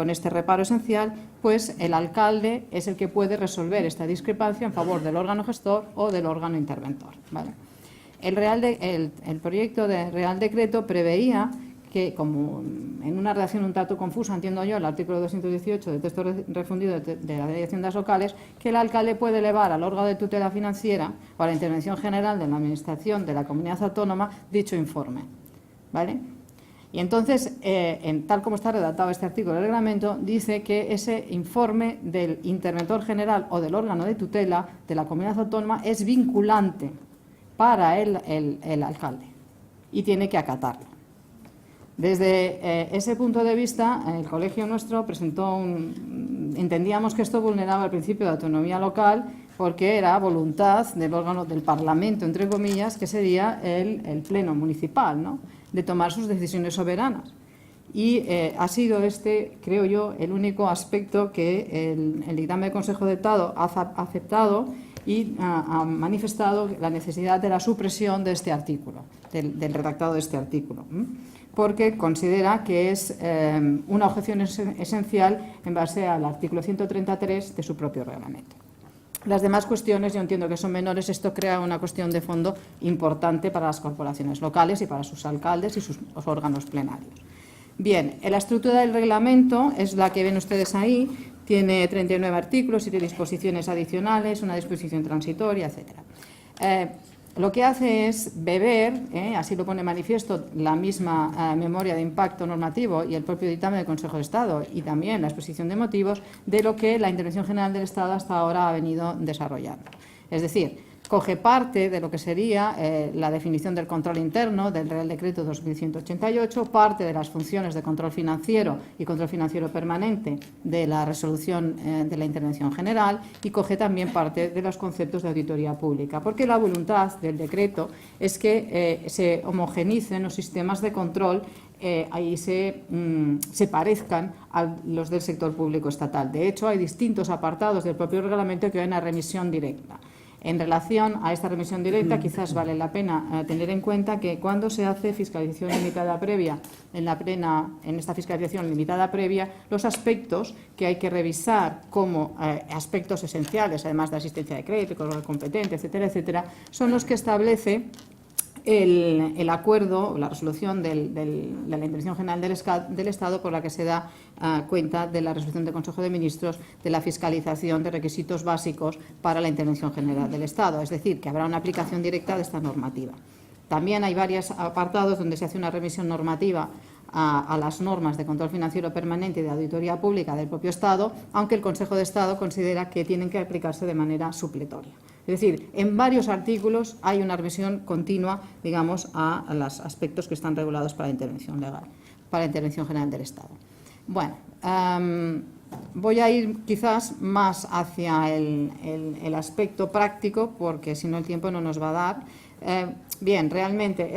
Speaker 3: este reparo esencial, pues el alcalde es el que puede resolver esta discrepancia en favor del órgano gestor o del órgano interventor, ¿vale? El proyecto de Real Decreto preveía que, como en una redacción un tanto confusa, entiendo yo, el artículo 218 del texto refundido de la Ley de Haciendas Locales, que el alcalde puede elevar al órgano de tutela financiera o a la intervención general de la Administración de la Comunidad Autónoma dicho informe, ¿vale? Y entonces, tal como está redactado este artículo del reglamento, dice que ese informe del interventor general o del órgano de tutela de la Comunidad Autónoma es vinculante para el alcalde y tiene que acatarlo. Desde ese punto de vista, el colegio nuestro entendíamos que esto vulneraba el principio de autonomía local, porque era voluntad del órgano del Parlamento, entre comillas, que sería el Pleno Municipal, ¿no?, de tomar sus decisiones soberanas. Y ha sido creo yo, el único aspecto que el dictamen del Consejo de Estado ha aceptado y ha manifestado la necesidad de la supresión de este artículo, del redactado de este artículo, porque considera que es una objeción esencial en base al artículo 133 de su propio reglamento. Las demás cuestiones yo entiendo que son menores. Esto crea una cuestión de fondo importante para las corporaciones locales y para sus alcaldes y sus órganos plenarios. Bien, la estructura del reglamento es la que ven ustedes ahí. Tiene 39 artículos, 7 disposiciones adicionales, una disposición transitoria, etcétera. Lo que hace es beber, así lo pone manifiesto la misma memoria de impacto normativo y el propio dictamen del Consejo de Estado y también la exposición de motivos, de lo que la Intervención General del Estado hasta ahora ha venido desarrollando. Es decir, coge parte de lo que sería la definición del control interno del Real Decreto 2188, parte de las funciones de control financiero y control financiero permanente de la resolución de la Intervención General, y coge también parte de los conceptos de auditoría pública, porque la voluntad del decreto es que se homogeneicen los sistemas de control ahí se parezcan a los del sector público estatal. De hecho, hay distintos apartados del propio reglamento que van a remisión directa. En relación a esta remisión directa, quizás vale la pena tener en cuenta que cuando se hace fiscalización limitada previa, en esta fiscalización limitada previa, los aspectos que hay que revisar como aspectos esenciales, además de asistencia de crédito, control competente, etcétera, etcétera, son los que establece el acuerdo, la resolución de la Intervención General del Estado, por la que se da cuenta de la resolución del Consejo de Ministros de la fiscalización de requisitos básicos para la Intervención General del Estado. Es decir, que habrá una aplicación directa de esta normativa. También hay varios apartados donde se hace una revisión normativa a las normas de control financiero permanente y de auditoría pública del propio Estado, aunque el Consejo de Estado considera que tienen que aplicarse de manera supletoria. Es decir, en varios artículos hay una revisión continua, digamos, a los aspectos que están regulados para la intervención legal, para la Intervención General del Estado. Bueno, voy a ir quizás más hacia el aspecto práctico, porque si no el tiempo no nos va a dar. Bien, realmente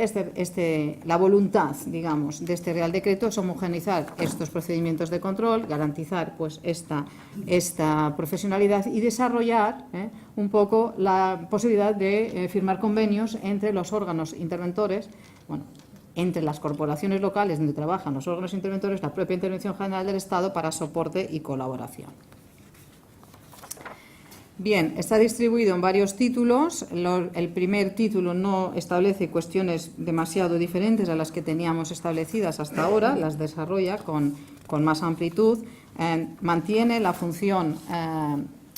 Speaker 3: la voluntad, digamos, de este Real Decreto es homogeneizar estos procedimientos de control, garantizar pues esta profesionalidad y desarrollar un poco la posibilidad de firmar convenios entre los órganos interventores, bueno, entre las corporaciones locales donde trabajan los órganos interventores, la propia Intervención General del Estado para soporte y colaboración. Bien, está distribuido en varios títulos. El primer título no establece cuestiones demasiado diferentes a las que teníamos establecidas hasta ahora, las desarrolla con más amplitud, mantiene la función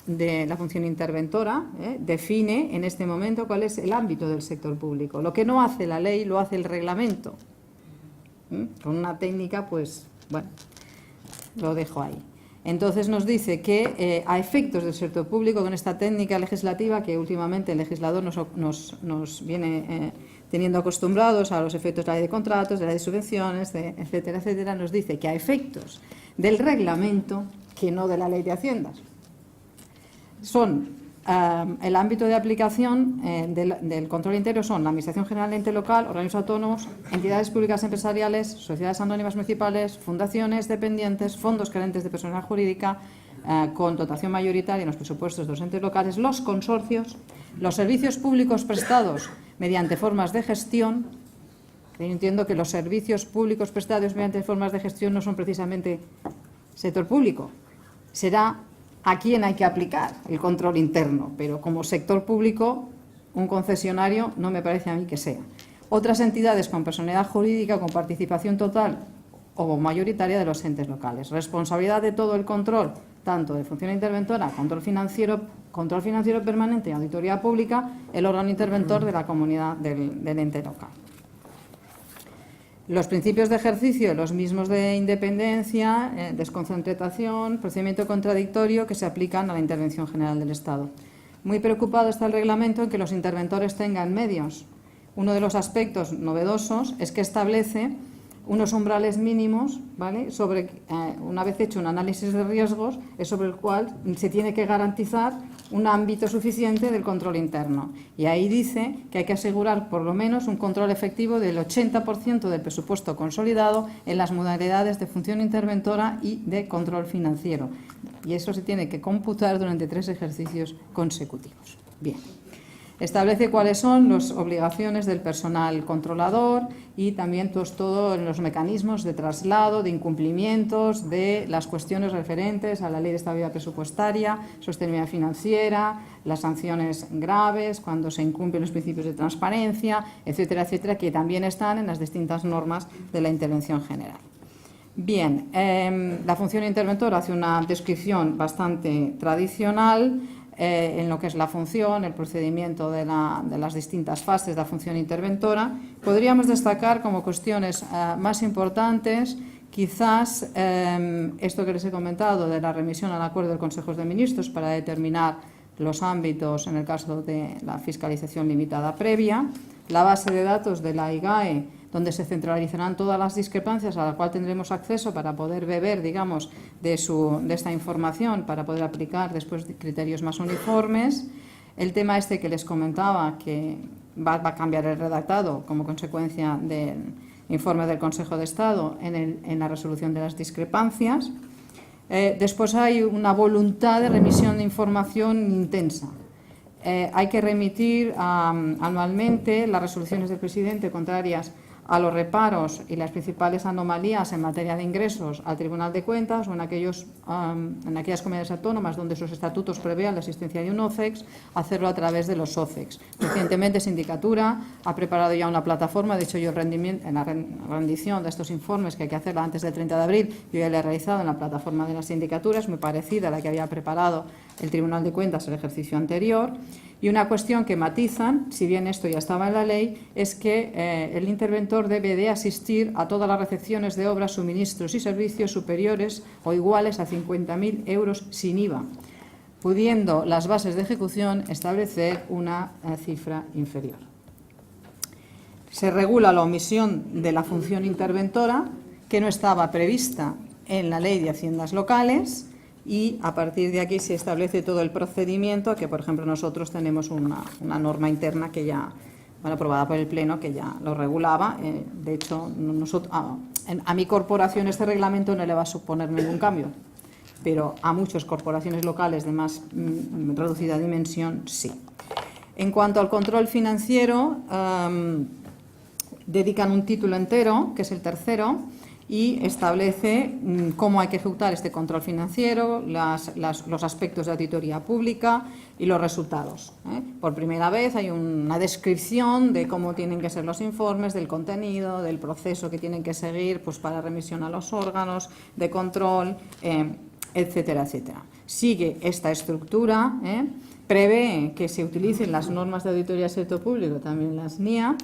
Speaker 3: interventora, define en este momento cuál es el ámbito del sector público. Lo que no hace la ley lo hace el reglamento. Con una técnica, pues, bueno, lo dejo ahí. Entonces nos dice que a efectos del sector público, con esta técnica legislativa que últimamente el legislador nos viene teniendo acostumbrados a los efectos de la ley de contratos, de la ley de subvenciones, etcétera, etcétera, nos dice que a efectos del reglamento, que no de la ley de haciendas, son el ámbito de aplicación del control interno son la Administración General, ente local, organismos autónomos, entidades públicas empresariales, sociedades anónimas municipales, fundaciones dependientes, fondos carentes de personalidad jurídica con dotación mayoritaria en los presupuestos de los entes locales, los consorcios, los servicios públicos prestados mediante formas de gestión. Yo entiendo que los servicios públicos prestados mediante formas de gestión no son precisamente sector público, será a quién hay que aplicar el control interno, pero como sector público, un concesionario no me parece a mí que sea. Otras entidades con personalidad jurídica, con participación total o mayoritaria de los entes locales. Responsabilidad de todo el control, tanto de función interventora, control financiero permanente y auditoría pública, el órgano interventor de la comunidad del ente local. Los principios de ejercicio, los mismos de independencia, desconcentración, procedimiento contradictorio que se aplican a la Intervención General del Estado. Muy preocupado está el reglamento en que los interventores tengan medios. Uno de los aspectos novedosos es que establece unos umbrales mínimos, ¿vale? Sobre, una vez hecho un análisis de riesgos, es sobre el cual se tiene que garantizar un ámbito suficiente del control interno. Y ahí dice que hay que asegurar por lo menos un control efectivo del 80% del presupuesto consolidado en las modalidades de función interventora y de control financiero. Y eso se tiene que computar durante 3 ejercicios consecutivos. Bien. Establece cuáles son las obligaciones del personal controlador y también todos los mecanismos de traslado, de incumplimientos, de las cuestiones referentes a la ley de estabilidad presupuestaria, sostenibilidad financiera, las sanciones graves, cuando se incumplen los principios de transparencia, etcétera, etcétera, que también están en las distintas normas de la intervención general. Bien, la función interventora hace una descripción bastante tradicional en lo que es la función, el procedimiento de las distintas fases de la función interventora. Podríamos destacar como cuestiones más importantes, quizás esto que les he comentado de la remisión al acuerdo del Consejo de Ministros para determinar los ámbitos en el caso de la fiscalización limitada previa, la base de datos de la IGAE, donde se centralizarán todas las discrepancias a la cual tendremos acceso para poder beber, digamos, de esta información, para poder aplicar después criterios más uniformes. El tema este que les comentaba, que va a cambiar el redactado como consecuencia del informe del Consejo de Estado en la resolución de las discrepancias. Después hay una voluntad de remisión de información intensa. Hay que remitir anualmente las resoluciones del presidente contrarias a los reparos y las principales anomalías en materia de ingresos al Tribunal de Cuentas o en aquellas comunidades autónomas donde sus estatutos prevean la existencia de un OCEX, hacerlo a través de los OCEX. Recientemente, Sindicatura ha preparado ya una plataforma, de hecho yo en la rendición de estos informes, que hay que hacerla antes del 30 de abril, yo ya la he realizado en la plataforma de la Sindicatura, es muy parecida a la que había preparado el Tribunal de Cuentas el ejercicio anterior. Y una cuestión que matizan, si bien esto ya estaba en la ley, es que el interventor debe de asistir a todas las recepciones de obras, suministros y servicios superiores o iguales a 50.000 euros sin IVA, pudiendo las bases de ejecución establecer una cifra inferior. Se regula la omisión de la función interventora, que no estaba prevista en la Ley de Haciendas Locales, y a partir de aquí se establece todo el procedimiento, que por ejemplo nosotros tenemos una norma interna que ya, bueno, aprobada por el Pleno, que ya lo regulaba. De hecho, a mi corporación este reglamento no le va a suponer ningún cambio, pero a muchas corporaciones locales de más reducida dimensión sí. En cuanto al control financiero, dedican un título entero, que es el tercero, y establece cómo hay que ejecutar este control financiero, los aspectos de auditoría pública y los resultados. Por primera vez hay una descripción de cómo tienen que ser los informes, del contenido, del proceso que tienen que seguir pues, para remisión a los órganos de control, etcétera, etcétera. Sigue esta estructura, prevé que se utilicen las normas de auditoría del sector público, también las NIA,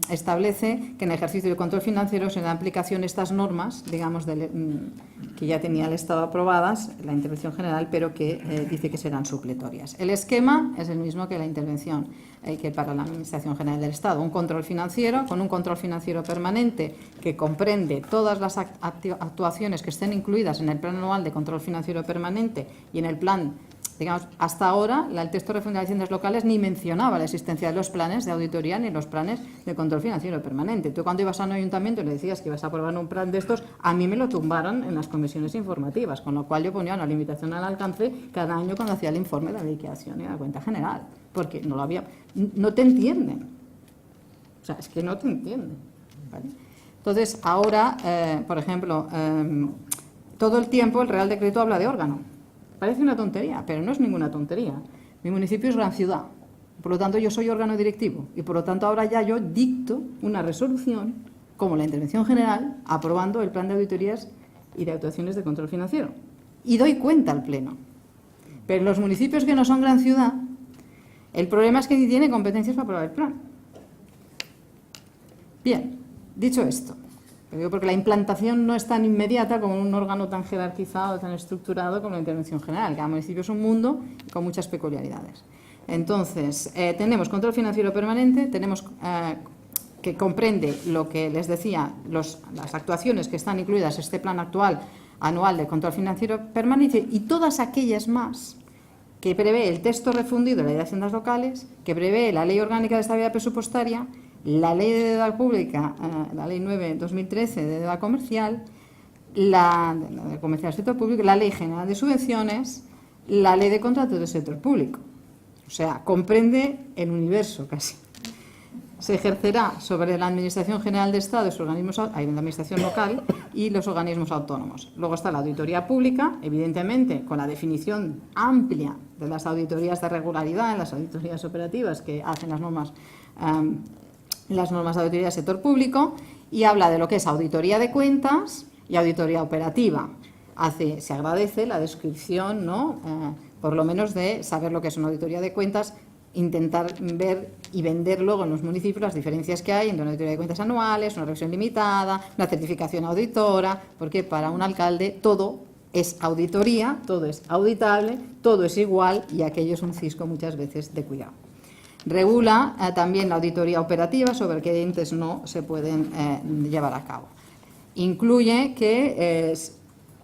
Speaker 3: establece que en el ejercicio de control financiero se da aplicación estas normas, digamos, que ya tenía el Estado aprobadas, la intervención general, pero que dice que serán supletorias. El esquema es el mismo que la intervención que para la Administración General del Estado, un control financiero con un control financiero permanente que comprende todas las actuaciones que estén incluidas en el Plan Anual de Control Financiero Permanente y en el plan. Digamos, hasta ahora, el texto refundido de Haciendas Locales ni mencionaba la existencia de los planes de auditoría ni los planes de control financiero permanente. Tú cuando ibas a un ayuntamiento y le decías que ibas a aprobar un plan de estos, a mí me lo tumbaron en las comisiones informativas, con lo cual yo ponía una limitación al alcance cada año cuando hacía el informe de la liquidación y de la cuenta general, porque no te entienden. O sea, es que no te entienden. ¿Vale? Entonces, ahora, por ejemplo, todo el tiempo el Real Decreto habla de órgano. Parece una tontería, pero no es ninguna tontería. Mi municipio es gran ciudad, por lo tanto yo soy órgano directivo y por lo tanto ahora ya yo dicto una resolución, como la intervención general, aprobando el plan de auditorías y de actuaciones de control financiero. Y doy cuenta al Pleno. Pero en los municipios que no son gran ciudad, el problema es que ni tiene competencias para aprobar el plan. Bien, dicho esto, porque la implantación no es tan inmediata como un órgano tan jerarquizado, tan estructurado como la intervención general. Cada municipio es un mundo con muchas peculiaridades. Entonces, tenemos control financiero permanente, tenemos que comprende lo que les decía, las actuaciones que están incluidas en este plan actual anual de control financiero permanente y todas aquellas más que prevé el texto refundido de la Ley de Haciendas Locales, que prevé la Ley Orgánica de Estabilidad Presupuestaria, la Ley de Deuda Pública, la Ley 9/2013 de Deuda Comercial, la de Comercial del Sector Público, la Ley General de Subvenciones, la Ley de Contratos del Sector Público. O sea, comprende el universo casi. Se ejercerá sobre la Administración General de Estado, los organismos, la Administración local y los organismos autónomos. Luego está la auditoría pública, evidentemente, con la definición amplia de las auditorías de regularidad, las auditorías operativas que hacen las normas de auditoría del sector público, y habla de lo que es auditoría de cuentas y auditoría operativa. Se agradece la descripción, ¿no? Por lo menos de saber lo que es una auditoría de cuentas, intentar ver y vender luego en los municipios las diferencias que hay entre una auditoría de cuentas anuales, una revisión limitada, una certificación auditora, porque para un alcalde todo es auditoría, todo es auditable, todo es igual y aquello es un cisco muchas veces de cuidado. Regula también la auditoría operativa sobre qué entes no se pueden llevar a cabo. Incluye que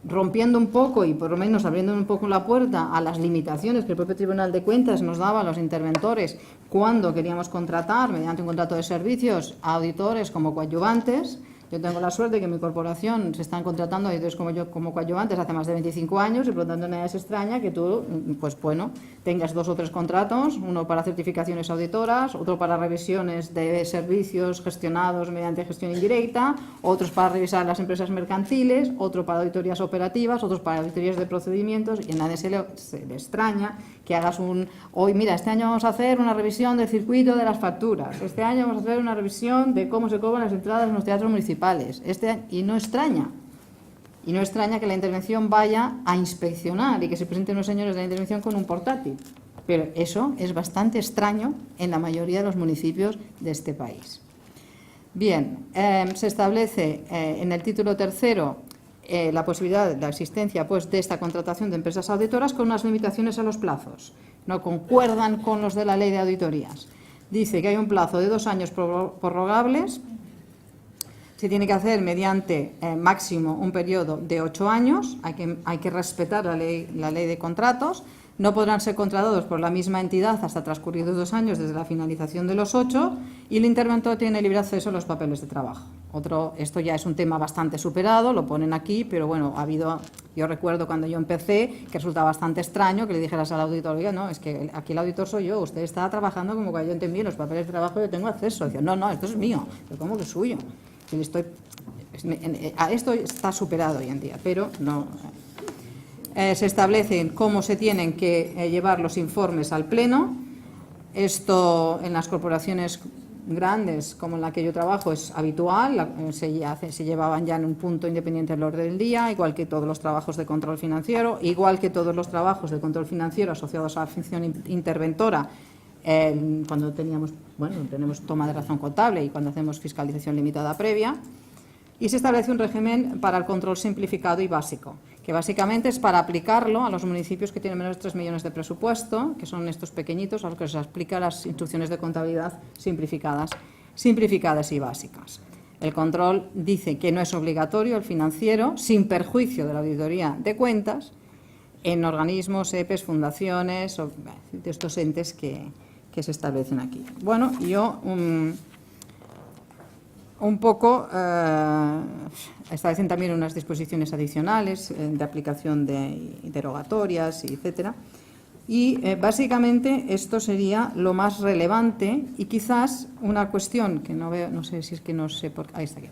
Speaker 3: rompiendo un poco y por lo menos abriendo un poco la puerta a las limitaciones que el propio Tribunal de Cuentas nos daba a los interventores cuando queríamos contratar, mediante un contrato de servicios, a auditores como coadyuvantes. Yo tengo la suerte de que en mi corporación se están contratando auditores como yo como coadyuvantes hace más de 25 años y por lo tanto nada es extraña que tú, pues bueno, tengas 2 o 3 contratos, uno para certificaciones auditoras, otro para revisiones de servicios gestionados mediante gestión indirecta, otros para revisar las empresas mercantiles, otro para auditorías operativas, otros para auditorías de procedimientos y a nadie se le extraña que hagas hoy mira, este año vamos a hacer una revisión del circuito de las facturas, este año vamos a hacer una revisión de cómo se cobran las entradas en los teatros municipales, y no extraña que la intervención vaya a inspeccionar y que se presenten los señores de la intervención con un portátil, pero eso es bastante extraño en la mayoría de los municipios de este país. Bien, se establece en el título tercero la posibilidad de la existencia pues, de esta contratación de empresas auditoras con unas limitaciones a los plazos. No concuerdan con los de la Ley de Auditorías. Dice que hay un plazo de 2 años prorrogables se tiene que hacer mediante máximo un periodo de 8 años, hay que respetar la ley de contratos, no podrán ser contratados por la misma entidad hasta transcurridos 2 años desde la finalización de los 8 y el interventor tiene libre acceso a los papeles de trabajo. Esto ya es un tema bastante superado, lo ponen aquí, pero bueno, yo recuerdo cuando yo empecé que resultaba bastante extraño que le dijeras al auditor, oiga, no, es que aquí el auditor soy yo, usted está trabajando como que yo te envío los papeles de trabajo, yo tengo acceso. Decía, no, esto es mío, pero ¿cómo que es suyo? Esto está superado hoy en día, pero no. Se establecen cómo se tienen que llevar los informes al pleno. Esto en las corporaciones grandes como en la que yo trabajo es habitual, se llevaban ya en un punto independiente del orden del día, igual que todos los trabajos de control financiero, igual que todos los trabajos de control financiero asociados a la función interventora, cuando tenemos toma de razón contable y cuando hacemos fiscalización limitada previa. Y se establece un régimen para el control simplificado y básico, que básicamente es para aplicarlo a los municipios que tienen menos de 3 millones de presupuesto, que son estos pequeñitos, a los que se aplica las instrucciones de contabilidad simplificadas y básicas. El control dice que no es obligatorio el financiero, sin perjuicio de la auditoría de cuentas, en organismos, EPEs, fundaciones, o de estos entes que se establecen aquí. Bueno, yo un poco establecen también unas disposiciones adicionales de aplicación de derogatorias, etcétera. Y básicamente esto sería lo más relevante y quizás una cuestión que no veo, no sé si es que no sé por ahí está aquí,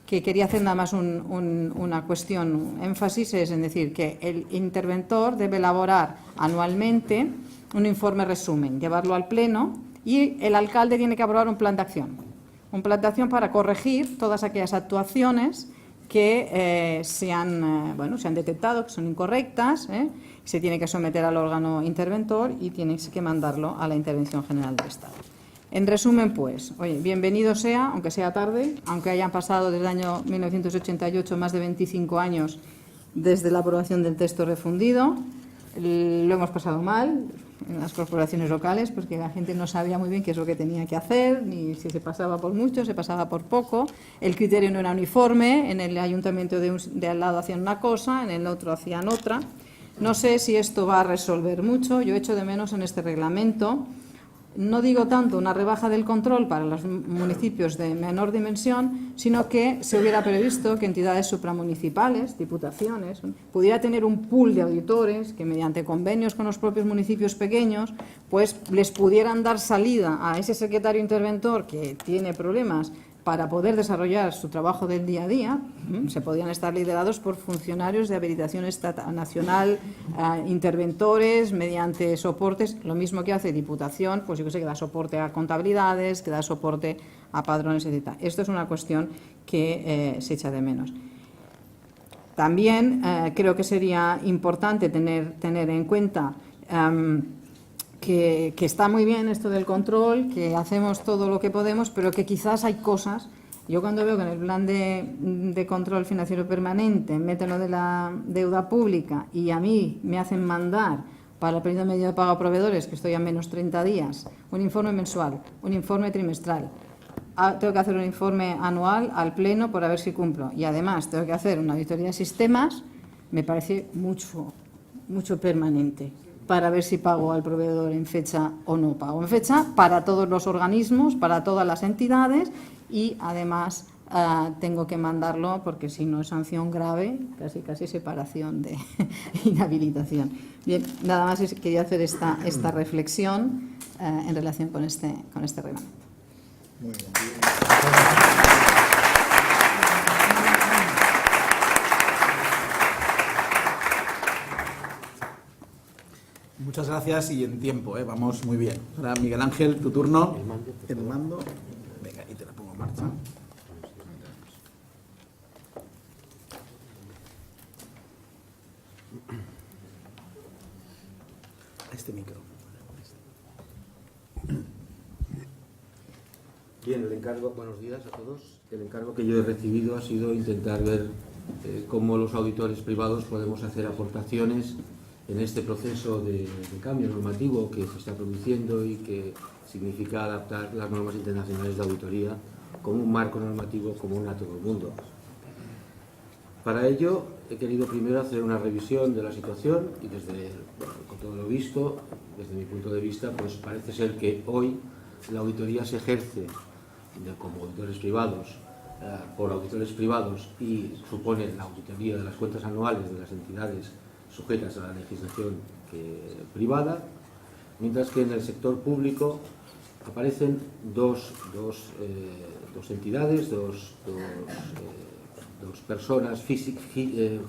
Speaker 3: que quería hacer nada más una cuestión, énfasis es en decir que el interventor debe elaborar anualmente un informe resumen, llevarlo al pleno y el alcalde tiene que aprobar un plan de acción. Un plan de acción para corregir todas aquellas actuaciones que se han detectado, que son incorrectas, se tiene que someter al órgano interventor y tiene que mandarlo a la Intervención General del Estado. En resumen, pues, oye, bienvenido sea, aunque sea tarde, aunque hayan pasado desde el año 1988 más de 25 años desde la aprobación del texto refundido. Lo hemos pasado mal en las corporaciones locales porque la gente no sabía muy bien qué es lo que tenía que hacer, ni si se pasaba por mucho, se pasaba por poco. El criterio no era uniforme, en el ayuntamiento de al lado hacían una cosa, en el otro hacían otra. No sé si esto va a resolver mucho. Yo echo de menos en este reglamento, no digo tanto una rebaja del control para los municipios de menor dimensión, sino que se hubiera previsto que entidades supramunicipales, diputaciones, pudiera tener un pool de auditores que mediante convenios con los propios municipios pequeños, pues les pudieran dar salida a ese secretario interventor que tiene problemas para poder desarrollar su trabajo del día a día. Se podían estar liderados por funcionarios de habilitación nacional, interventores, mediante soportes, lo mismo que hace Diputación, pues yo que sé, que da soporte a contabilidades, que da soporte a padrones, etc. Esto es una cuestión que se echa de menos. También creo que sería importante tener en cuenta que está muy bien esto del control, que hacemos todo lo que podemos, pero que quizás hay cosas. Yo cuando veo que en el plan de control financiero permanente meten lo de la deuda pública y a mí me hacen mandar para el periodo medio de pago a proveedores, que estoy a menos 30 días, un informe mensual, un informe trimestral, tengo que hacer un informe anual al pleno para ver si cumplo y además tengo que hacer una auditoría de sistemas, me parece mucho permanente, para ver si pago al proveedor en fecha o no pago en fecha, para todos los organismos, para todas las entidades y además tengo que mandarlo porque si no es sanción grave, casi separación de inhabilitación. Bien, nada más quería hacer esta reflexión en relación con este reglamento.
Speaker 1: Muy bien. Muchas gracias y en tiempo, vamos muy bien. Ahora, Miguel Ángel, tu turno. El mando. Venga, ahí te la pongo en marcha. Este micro.
Speaker 4: Bien, buenos días a todos. El encargo que yo he recibido ha sido intentar ver cómo los auditores privados podemos hacer aportaciones en este proceso de cambio normativo que se está produciendo y que significa adaptar las normas internacionales de auditoría como un marco normativo común a todo el mundo. Para ello he querido primero hacer una revisión de la situación y con todo lo visto, desde mi punto de vista, pues parece ser que hoy la auditoría se ejerce como auditores privados por auditores privados y supone la auditoría de las cuentas anuales de las entidades sujetas a la legislación privada, mientras que en el sector público aparecen dos entidades, dos personas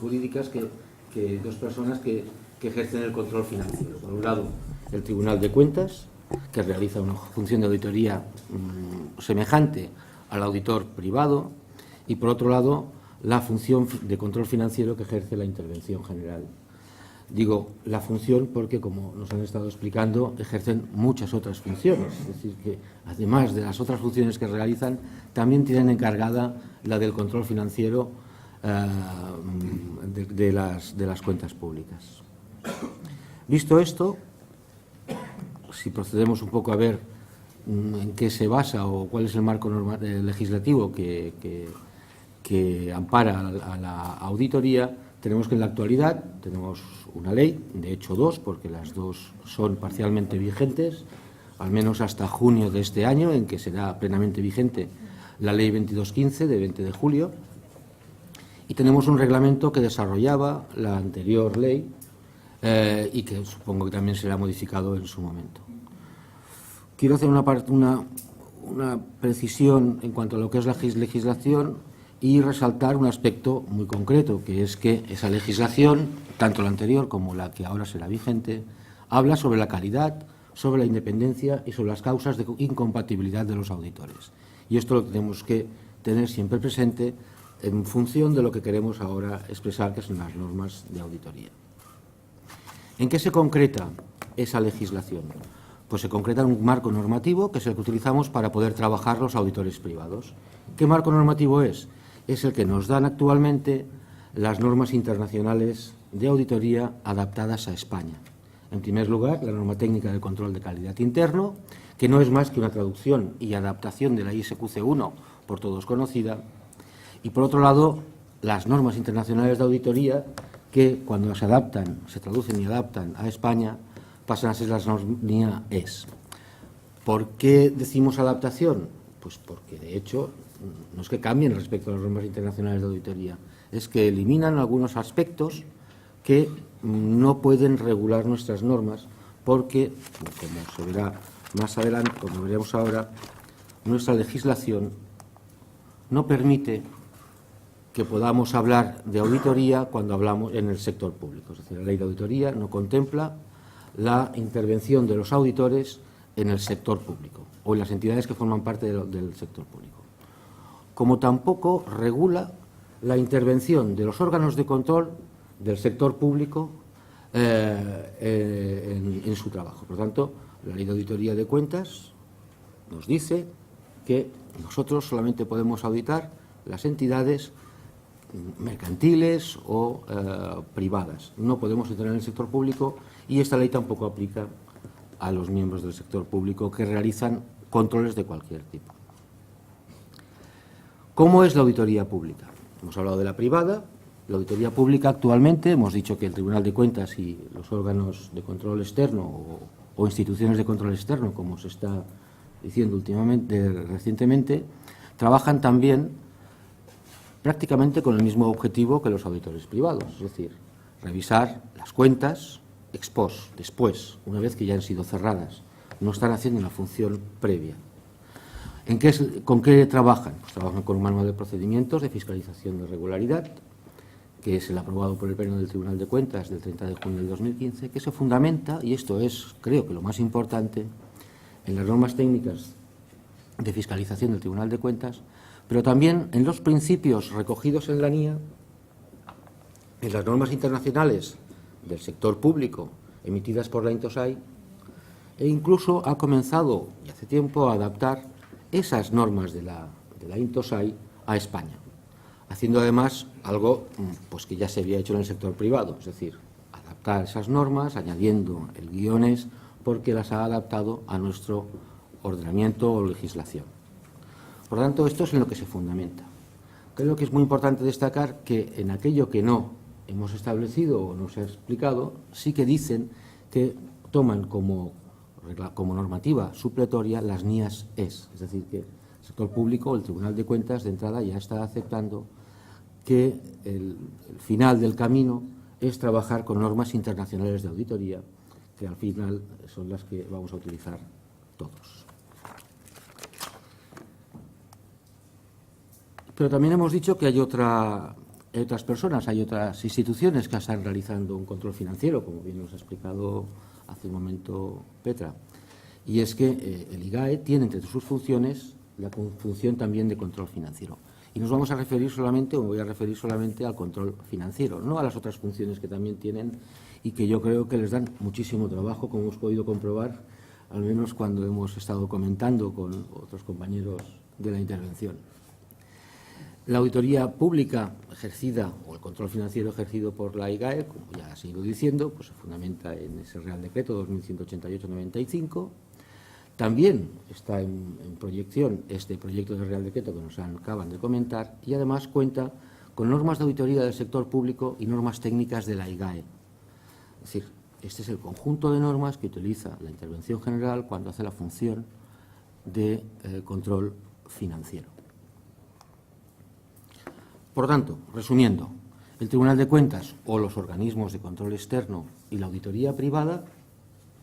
Speaker 4: jurídicas dos personas que ejercen el control financiero. Por un lado, el Tribunal de Cuentas, que realiza una función de auditoría semejante al auditor privado, y por otro lado, la función de control financiero que ejerce la Intervención General. Digo la función porque, como nos han estado explicando, ejercen muchas otras funciones. Es decir, que además de las otras funciones que realizan, también tienen encargada la del control financiero de las cuentas públicas. Visto esto, si procedemos un poco a ver en qué se basa o cuál es el marco legislativo que ampara a la auditoría, tenemos que en la actualidad tenemos una ley, de hecho dos, porque las dos son parcialmente vigentes, al menos hasta junio de este año, en que será plenamente vigente la Ley 2215 de 20 de julio, y tenemos un reglamento que desarrollaba la anterior ley y que supongo que también será modificado en su momento. Quiero hacer una precisión en cuanto a lo que es la legislación y resaltar un aspecto muy concreto, que es que esa legislación, tanto la anterior como la que ahora será vigente, habla sobre la calidad, sobre la independencia y sobre las causas de incompatibilidad de los auditores. Y esto lo tenemos que tener siempre presente en función de lo que queremos ahora expresar, que son las normas de auditoría. ¿En qué se concreta esa legislación? Pues se concreta en un marco normativo, que es el que utilizamos para poder trabajar los auditores privados. ¿Qué marco normativo es? Es el que nos dan actualmente las normas internacionales de auditoría adaptadas a España. En primer lugar, la norma técnica de control de calidad interno, que no es más que una traducción y adaptación de la ISQC1, por todos conocida, y por otro lado, las normas internacionales de auditoría, que cuando se adaptan, se traducen y adaptan a España, pasan a ser las normas ES. ¿Por qué decimos adaptación? Pues porque, de hecho, no es que cambien respecto a las normas internacionales de auditoría, es que eliminan algunos aspectos que no pueden regular nuestras normas porque, como se verá más adelante, como veremos ahora, nuestra legislación no permite que podamos hablar de auditoría cuando hablamos en el sector público. Es decir, la ley de auditoría no contempla la intervención de los auditores en el sector público o en las entidades que forman parte del sector público. Como tampoco regula la intervención de los órganos de control del sector público en su trabajo. Por lo tanto, la Ley de Auditoría de Cuentas nos dice que nosotros solamente podemos auditar las entidades mercantiles o privadas. No podemos entrar en el sector público y esta ley tampoco aplica a los miembros del sector público que realizan controles de cualquier tipo. ¿Cómo es la auditoría pública? Hemos hablado de la privada. La auditoría pública actualmente, hemos dicho que el Tribunal de Cuentas y los órganos de control externo o instituciones de control externo, como se está diciendo recientemente, trabajan también prácticamente con el mismo objetivo que los auditores privados, es decir, revisar las cuentas ex post, después, una vez que ya han sido cerradas. No están haciendo una función previa. ¿Con qué trabajan? Pues trabajan con un manual de procedimientos de fiscalización de regularidad, que es el aprobado por el Pleno del Tribunal de Cuentas del 30 de junio de 2015, que se fundamenta, y esto es, creo que lo más importante, en las normas técnicas de fiscalización del Tribunal de Cuentas, pero también en los principios recogidos en la NIA, en las normas internacionales del sector público emitidas por la INTOSAI, e incluso ha comenzado, y hace tiempo, a adaptar esas normas de la INTOSAI a España, haciendo además algo pues que ya se había hecho en el sector privado, es decir, adaptar esas normas, añadiendo el guiones, porque las ha adaptado a nuestro ordenamiento o legislación. Por lo tanto, esto es en lo que se fundamenta. Creo que es muy importante destacar que en aquello que no hemos establecido o no se ha explicado, sí que dicen que toman como normativa supletoria las NIAS-ES, es decir, que el sector público, el Tribunal de Cuentas, de entrada ya está aceptando que el final del camino es trabajar con normas internacionales de auditoría, que al final son las que vamos a utilizar todos. Pero también hemos dicho que hay otras personas, hay otras instituciones que están realizando un control financiero, como bien nos ha explicado hace un momento Petra. Y es que el IGAE tiene entre sus funciones la función también de control financiero. Y nos vamos a referir solamente, o me voy a referir solamente al control financiero, no a las otras funciones que también tienen y que yo creo que les dan muchísimo trabajo, como hemos podido comprobar, al menos cuando hemos estado comentando con otros compañeros de la intervención. La auditoría pública ejercida, o el control financiero ejercido por la IGAE, como ya se ha ido diciendo, pues se fundamenta en ese Real Decreto 2188-95. También está en proyección este proyecto de Real Decreto que nos acaban de comentar, y además cuenta con normas de auditoría del sector público y normas técnicas de la IGAE. Es decir, este es el conjunto de normas que utiliza la Intervención General cuando hace la función de control financiero. Por tanto, resumiendo, el Tribunal de Cuentas o los organismos de control externo y la auditoría privada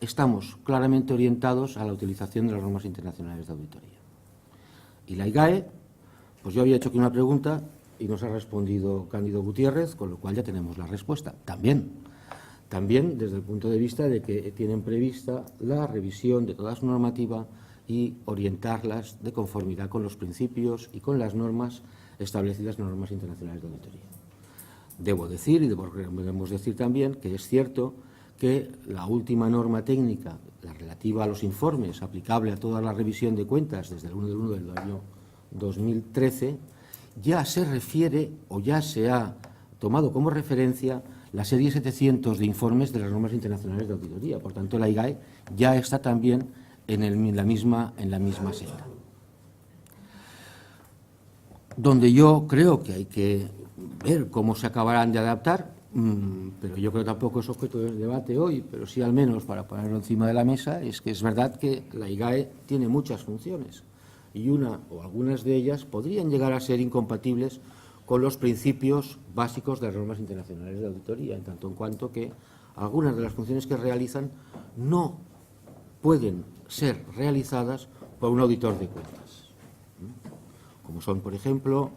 Speaker 4: estamos claramente orientados a la utilización de las normas internacionales de auditoría. Y la IGAE, pues yo había hecho aquí una pregunta y nos ha respondido Cándido Gutiérrez, con lo cual ya tenemos la respuesta. También desde el punto de vista de que tienen prevista la revisión de toda su normativa y orientarlas de conformidad con los principios y con las normas establecidas en las normas internacionales de auditoría. Debo decir, y debemos decir también, que es cierto que la última norma técnica, la relativa a los informes, aplicable a toda la revisión de cuentas desde el 1 de 1 del año 2013, ya se refiere o ya se ha tomado como referencia la serie 700 de informes de las normas internacionales de auditoría. Por tanto, la IGAE ya está también en la misma senda. Donde yo creo que hay que ver cómo se acabarán de adaptar, pero yo creo que tampoco es objeto del debate hoy, pero sí al menos para ponerlo encima de la mesa, es que es verdad que la IGAE tiene muchas funciones y una o algunas de ellas podrían llegar a ser incompatibles con los principios básicos de las normas internacionales de auditoría, en tanto en cuanto que algunas de las funciones que realizan no pueden ser realizadas por un auditor de cuentas, como son, por ejemplo,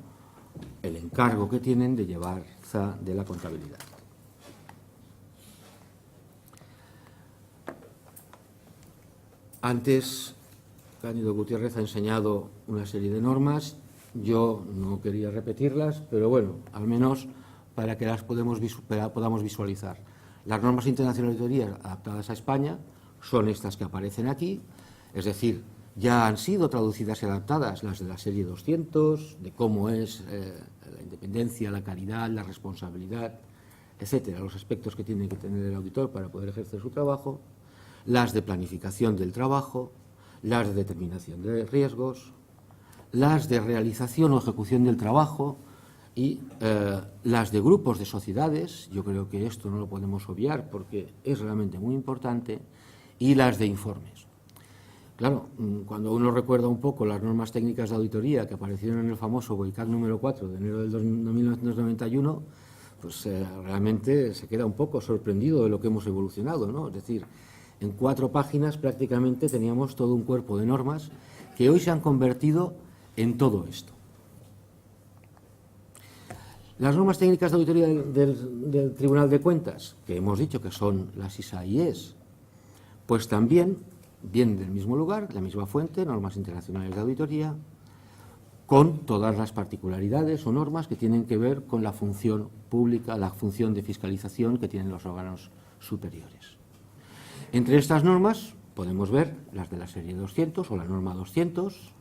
Speaker 4: el encargo que tienen de llevar de la contabilidad. Antes, Cándido Gutiérrez ha enseñado una serie de normas. Yo no quería repetirlas, pero bueno, al menos para que las podamos visualizar. Las normas internacionales de auditoría adaptadas a España son estas que aparecen aquí, es decir, ya han sido traducidas y adaptadas las de la serie 200, de cómo es la independencia, la calidad, la responsabilidad, etcétera, los aspectos que tiene que tener el auditor para poder ejercer su trabajo, las de planificación del trabajo, las de determinación de riesgos, las de realización o ejecución del trabajo y las de grupos de sociedades, yo creo que esto no lo podemos obviar porque es realmente muy importante, y las de informes. Claro, cuando uno recuerda un poco las normas técnicas de auditoría que aparecieron en el famoso BOICAC número 4 de enero de 1991, pues realmente se queda un poco sorprendido de lo que hemos evolucionado, ¿no? Es decir, en 4 páginas prácticamente teníamos todo un cuerpo de normas que hoy se han convertido en todo esto. Las normas técnicas de auditoría del Tribunal de Cuentas, que hemos dicho que son las ISA-IES, pues también vienen del mismo lugar, la misma fuente, normas internacionales de auditoría, con todas las particularidades o normas que tienen que ver con la función pública, la función de fiscalización que tienen los órganos superiores. Entre estas normas podemos ver las de la serie 200 o la norma 200,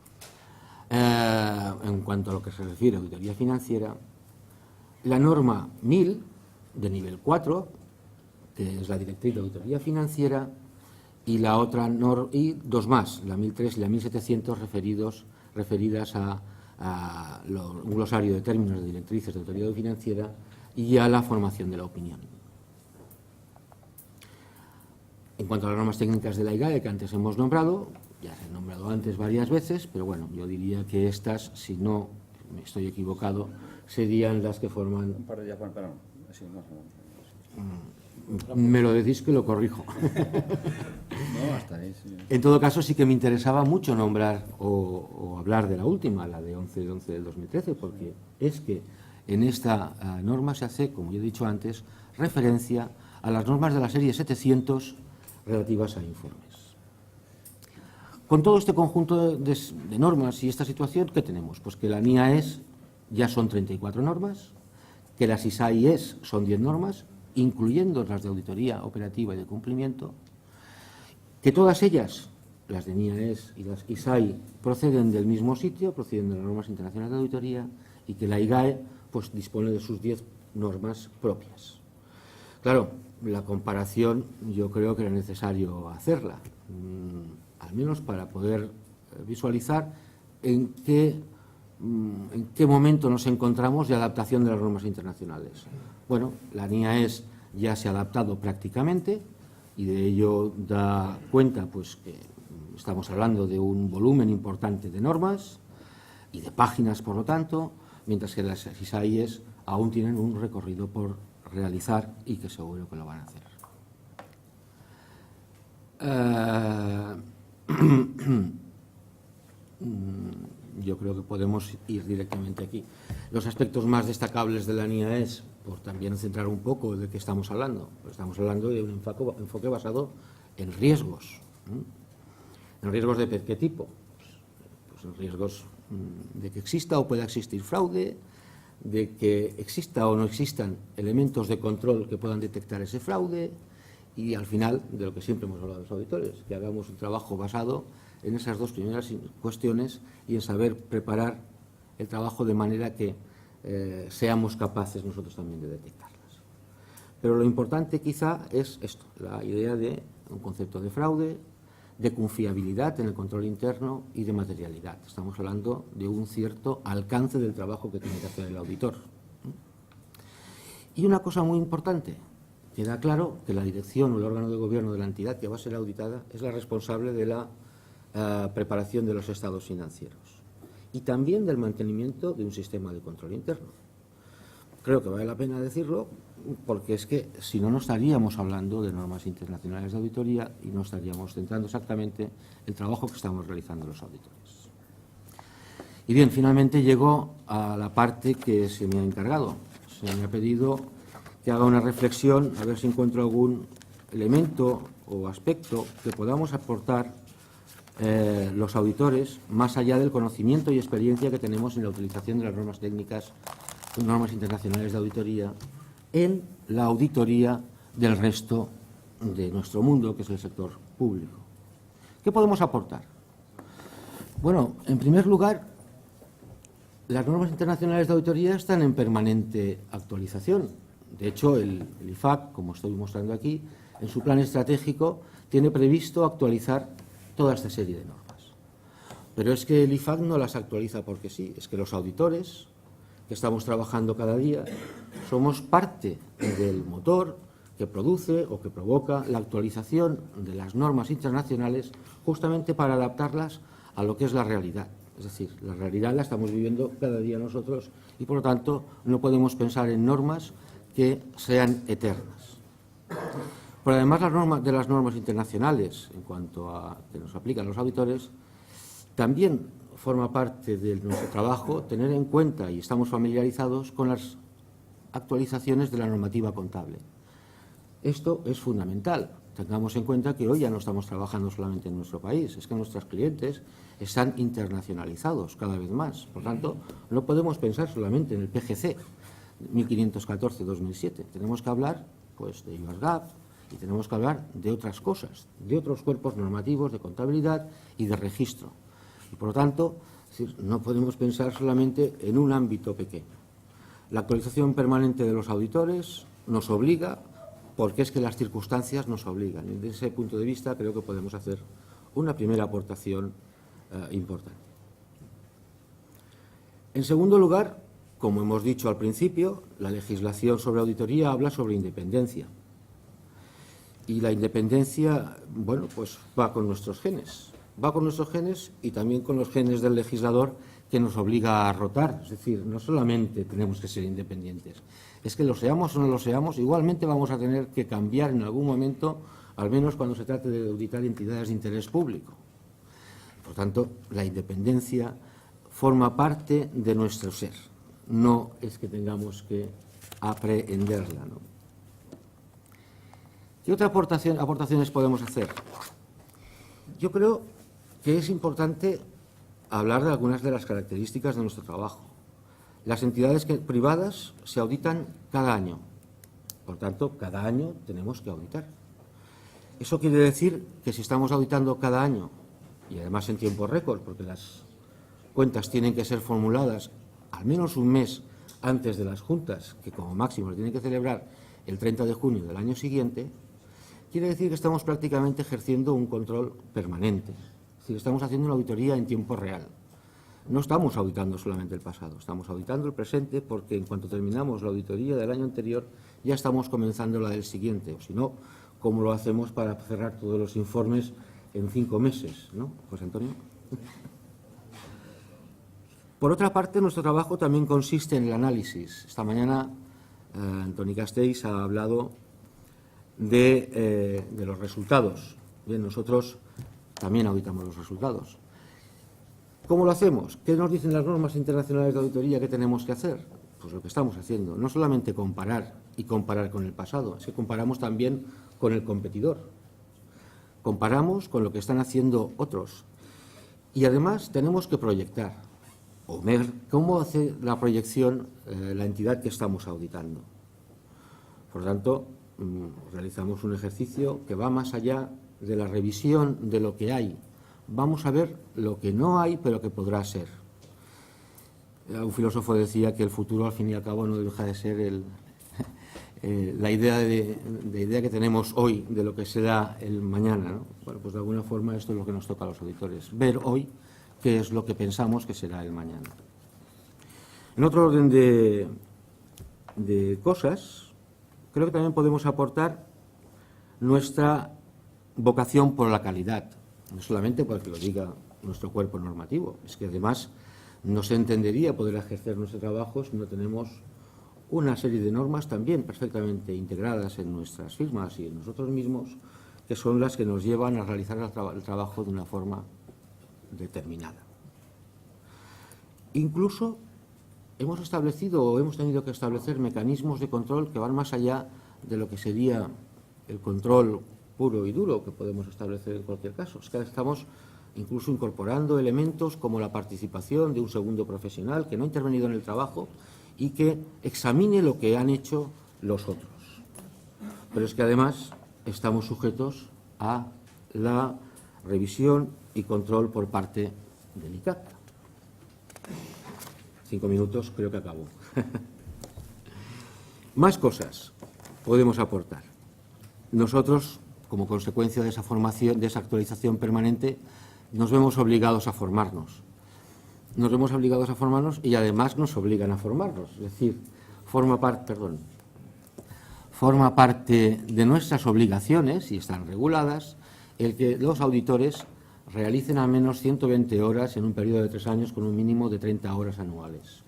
Speaker 4: en cuanto a lo que se refiere a auditoría financiera, la norma 1000 de nivel 4, que es la directriz de auditoría financiera, y la otra y dos más, la 1003 y la 1700, referidos referidas a un glosario de términos de directrices de autoridad financiera y a la formación de la opinión. En cuanto a las normas técnicas de la IGAE que antes hemos nombrado, ya se han nombrado antes varias veces, pero bueno, yo diría que estas, si no me estoy equivocado, serían las que forman...
Speaker 2: Un par de días, bueno, perdón. Así, no.
Speaker 4: Me lo decís que lo corrijo.
Speaker 2: No, hasta ahí, sí.
Speaker 4: En todo caso, sí que me interesaba mucho nombrar o hablar de la última, la de 11 de 11 del 2013, porque es que en esta norma se hace, como ya he dicho antes, referencia a las normas de la serie 700 relativas a informes. Con todo este conjunto de normas y esta situación, ¿qué tenemos? Pues que la NIAES ya son 34 normas, que las ISAIES son 10 normas, incluyendo las de auditoría operativa y de cumplimiento, que todas ellas, las de NIAES y las ISAI, proceden del mismo sitio, proceden de las normas internacionales de auditoría, y que la IGAE pues, dispone de sus 10 normas propias. Claro, la comparación yo creo que era necesario hacerla, al menos para poder visualizar en qué momento nos encontramos de adaptación de las normas internacionales. Bueno, la NIAES ya se ha adaptado prácticamente y de ello da cuenta pues, que estamos hablando de un volumen importante de normas y de páginas, por lo tanto, mientras que las ISAIES aún tienen un recorrido por realizar y que seguro que lo van a hacer. Yo creo que podemos ir directamente aquí. Los aspectos más destacables de la NIAES, por también centrar un poco de qué estamos hablando. Pues estamos hablando de un enfoque basado en riesgos. ¿En riesgos de qué tipo? Pues en riesgos de que exista o pueda existir fraude, de que exista o no existan elementos de control que puedan detectar ese fraude y, al final, de lo que siempre hemos hablado los auditores, que hagamos un trabajo basado en esas dos primeras cuestiones y en saber preparar el trabajo de manera que seamos capaces nosotros también de detectarlas. Pero lo importante quizá es esto, la idea de un concepto de fraude, de confiabilidad en el control interno y de materialidad. Estamos hablando de un cierto alcance del trabajo que tiene que hacer el auditor. Y una cosa muy importante, queda claro que la dirección o el órgano de gobierno de la entidad que va a ser auditada es la responsable de la preparación de los estados financieros y también del mantenimiento de un sistema de control interno. Creo que vale la pena decirlo porque es que si no, no estaríamos hablando de normas internacionales de auditoría y no estaríamos centrando exactamente el trabajo que estamos realizando los auditores. Y bien, finalmente llego a la parte que se me ha encargado. Se me ha pedido que haga una reflexión a ver si encuentro algún elemento o aspecto que podamos aportar los auditores más allá del conocimiento y experiencia que tenemos en la utilización de las normas técnicas, normas internacionales de auditoría, en la auditoría del resto de nuestro mundo, que es el sector público. ¿Qué podemos aportar? Bueno, en primer lugar, las normas internacionales de auditoría están en permanente actualización. De hecho, el IFAC, como estoy mostrando aquí, en su plan estratégico tiene previsto actualizar toda esta serie de normas. Pero es que el IFAC no las actualiza porque sí, es que los auditores que estamos trabajando cada día somos parte del motor que produce o que provoca la actualización de las normas internacionales justamente para adaptarlas a lo que es la realidad. Es decir, la realidad la estamos viviendo cada día nosotros y, por lo tanto, no podemos pensar en normas que sean eternas. Pero además de las normas internacionales, en cuanto a que nos aplican los auditores, también forma parte de nuestro trabajo tener en cuenta, y estamos familiarizados con las actualizaciones de la normativa contable. Esto es fundamental. Tengamos en cuenta que hoy ya no estamos trabajando solamente en nuestro país, es que nuestros clientes están internacionalizados cada vez más. Por tanto, no podemos pensar solamente en el PGC 1514-2007. Tenemos que hablar pues, de US GAAP y tenemos que hablar de otras cosas, de otros cuerpos normativos de contabilidad y de registro. Y, por lo tanto, no podemos pensar solamente en un ámbito pequeño. La actualización permanente de los auditores nos obliga, porque es que las circunstancias nos obligan. Y desde ese punto de vista creo que podemos hacer una primera aportación importante. En segundo lugar, como hemos dicho al principio, la legislación sobre auditoría habla sobre independencia. Y la independencia, bueno, pues va con nuestros genes. Va con nuestros genes y también con los genes del legislador, que nos obliga a rotar. Es decir, no solamente tenemos que ser independientes, es que lo seamos o no lo seamos, igualmente vamos a tener que cambiar en algún momento, al menos cuando se trate de auditar entidades de interés público. Por tanto, la independencia forma parte de nuestro ser. No es que tengamos que aprehenderla, ¿no? ¿Qué otras aportaciones podemos hacer? Yo creo que es importante hablar de algunas de las características de nuestro trabajo. Las entidades privadas se auditan cada año. Por tanto, cada año tenemos que auditar. Eso quiere decir que si estamos auditando cada año, y además en tiempo récord, porque las cuentas tienen que ser formuladas al menos un mes antes de las juntas, que como máximo lo tienen que celebrar el 30 de junio del año siguiente, quiere decir que estamos prácticamente ejerciendo un control permanente. Es decir, estamos haciendo una auditoría en tiempo real. No estamos auditando solamente el pasado, estamos auditando el presente, porque en cuanto terminamos la auditoría del año anterior, ya estamos comenzando la del siguiente. O si no, ¿cómo lo hacemos para cerrar todos los informes en 5 meses? ¿No, José Antonio? Por otra parte, nuestro trabajo también consiste en el análisis. Esta mañana Antoni Castells ha hablado de los resultados. Bien, nosotros también auditamos los resultados. ¿Cómo lo hacemos? ¿Qué nos dicen las normas internacionales de auditoría que tenemos que hacer? Pues lo que estamos haciendo. No solamente comparar y comparar con el pasado, es que comparamos también con el competidor. Comparamos con lo que están haciendo otros. Y además tenemos que proyectar o ver cómo hace la proyección la entidad que estamos auditando. Por tanto, realizamos un ejercicio que va más allá de la revisión de lo que hay. Vamos a ver lo que no hay, pero que podrá ser. Un filósofo decía que el futuro, al fin y al cabo, no deja de ser la idea que tenemos hoy de lo que será el mañana, ¿no? Bueno, pues de alguna forma esto es lo que nos toca a los auditores, ver hoy qué es lo que pensamos que será el mañana. En otro orden de cosas, creo que también podemos aportar nuestra vocación por la calidad, no solamente porque lo diga nuestro cuerpo normativo, es que además no se entendería poder ejercer nuestro trabajo si no tenemos una serie de normas también perfectamente integradas en nuestras firmas y en nosotros mismos, que son las que nos llevan a realizar el trabajo de una forma determinada. Incluso hemos establecido o hemos tenido que establecer mecanismos de control que van más allá de lo que sería el control puro y duro que podemos establecer en cualquier caso. Es que estamos incluso incorporando elementos como la participación de un segundo profesional que no ha intervenido en el trabajo y que examine lo que han hecho los otros. Pero es que además estamos sujetos a la revisión y control por parte del ICAT. 5 minutos, creo que acabo. Más cosas podemos aportar. Nosotros, como consecuencia de esa formación, de esa actualización permanente, nos vemos obligados a formarnos. Nos vemos obligados a formarnos y además nos obligan a formarnos. Es decir, forma parte de nuestras obligaciones, y están reguladas, el que los auditores realicen al menos 120 horas en un periodo de 3 años con un mínimo de 30 horas anuales.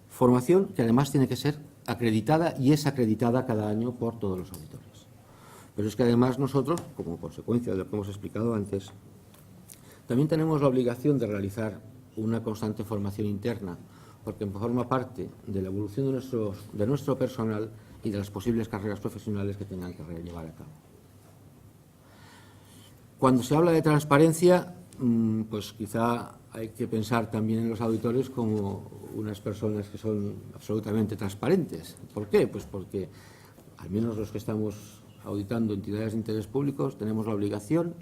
Speaker 4: Formación que además tiene que ser acreditada y es acreditada cada año por todos los auditores. Pero es que además nosotros, como consecuencia de lo que hemos explicado antes, también tenemos la obligación de realizar una constante formación interna, porque forma parte de la evolución de nuestro personal y de las posibles carreras profesionales que tengan que llevar a cabo. Cuando se habla de transparencia, pues quizá hay que pensar también en los auditores como unas personas que son absolutamente transparentes. ¿Por qué? Pues porque, al menos los que estamos auditando entidades de interés públicos, tenemos la obligación,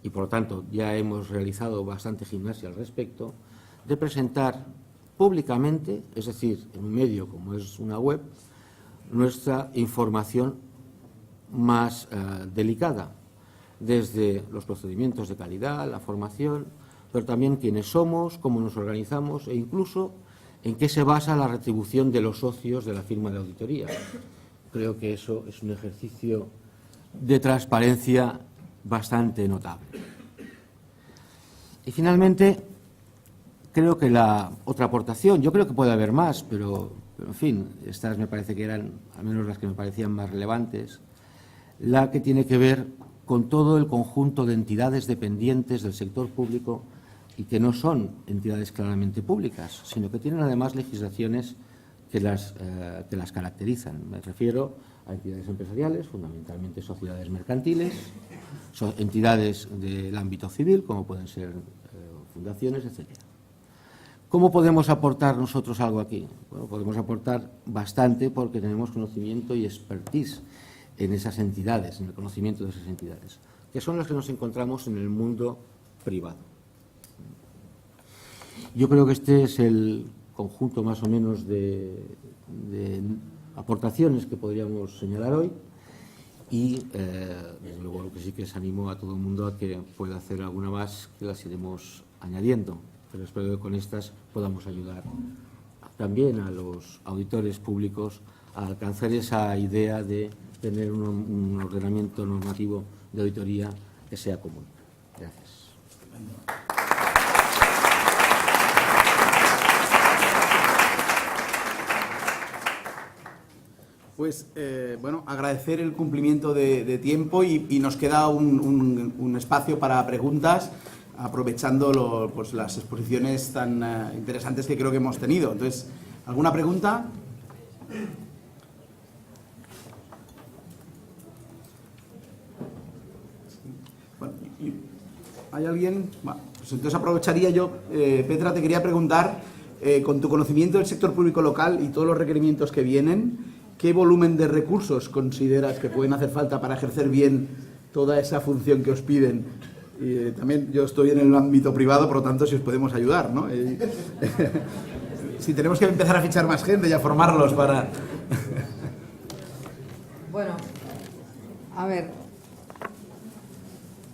Speaker 4: y por lo tanto ya hemos realizado bastante gimnasia al respecto, de presentar públicamente, es decir, en un medio como es una web, nuestra información más delicada, desde los procedimientos de calidad, la formación, pero también quiénes somos, cómo nos organizamos e incluso en qué se basa la retribución de los socios de la firma de auditoría. Creo que eso es un ejercicio de transparencia bastante notable. Y finalmente, creo que la otra aportación, yo creo que puede haber más, pero en fin, estas me parece que eran, al menos las que me parecían más relevantes, la que tiene que ver con todo el conjunto de entidades dependientes del sector público y que no son entidades claramente públicas, sino que tienen además legislaciones que las caracterizan. Me refiero a entidades empresariales, fundamentalmente sociedades mercantiles, entidades del ámbito civil, como pueden ser fundaciones, etcétera. ¿Cómo podemos aportar nosotros algo aquí? Bueno, podemos aportar bastante porque tenemos conocimiento y expertise en esas entidades, en el conocimiento de esas entidades, que son las que nos encontramos en el mundo privado. Yo creo que este es el conjunto más o menos de aportaciones que podríamos señalar hoy y, desde luego, lo que sí que les animo a todo el mundo a que pueda hacer alguna más, que las iremos añadiendo, pero espero que con estas podamos ayudar también a los auditores públicos a alcanzar esa idea de tener un ordenamiento normativo de auditoría que sea común. Gracias.
Speaker 1: Pues, bueno, agradecer el cumplimiento de tiempo y nos queda un espacio para preguntas, aprovechando pues, las exposiciones tan interesantes que creo que hemos tenido. Entonces, ¿alguna pregunta? Bueno, ¿hay alguien? Bueno, pues entonces aprovecharía yo, Petra, te quería preguntar, con tu conocimiento del sector público local y todos los requerimientos que vienen, ¿qué volumen de recursos consideras que pueden hacer falta para ejercer bien toda esa función que os piden? También yo estoy en el ámbito privado, por lo tanto, si os podemos ayudar, ¿no? Si tenemos que empezar a fichar más gente y a formarlos para...
Speaker 3: Bueno, a ver,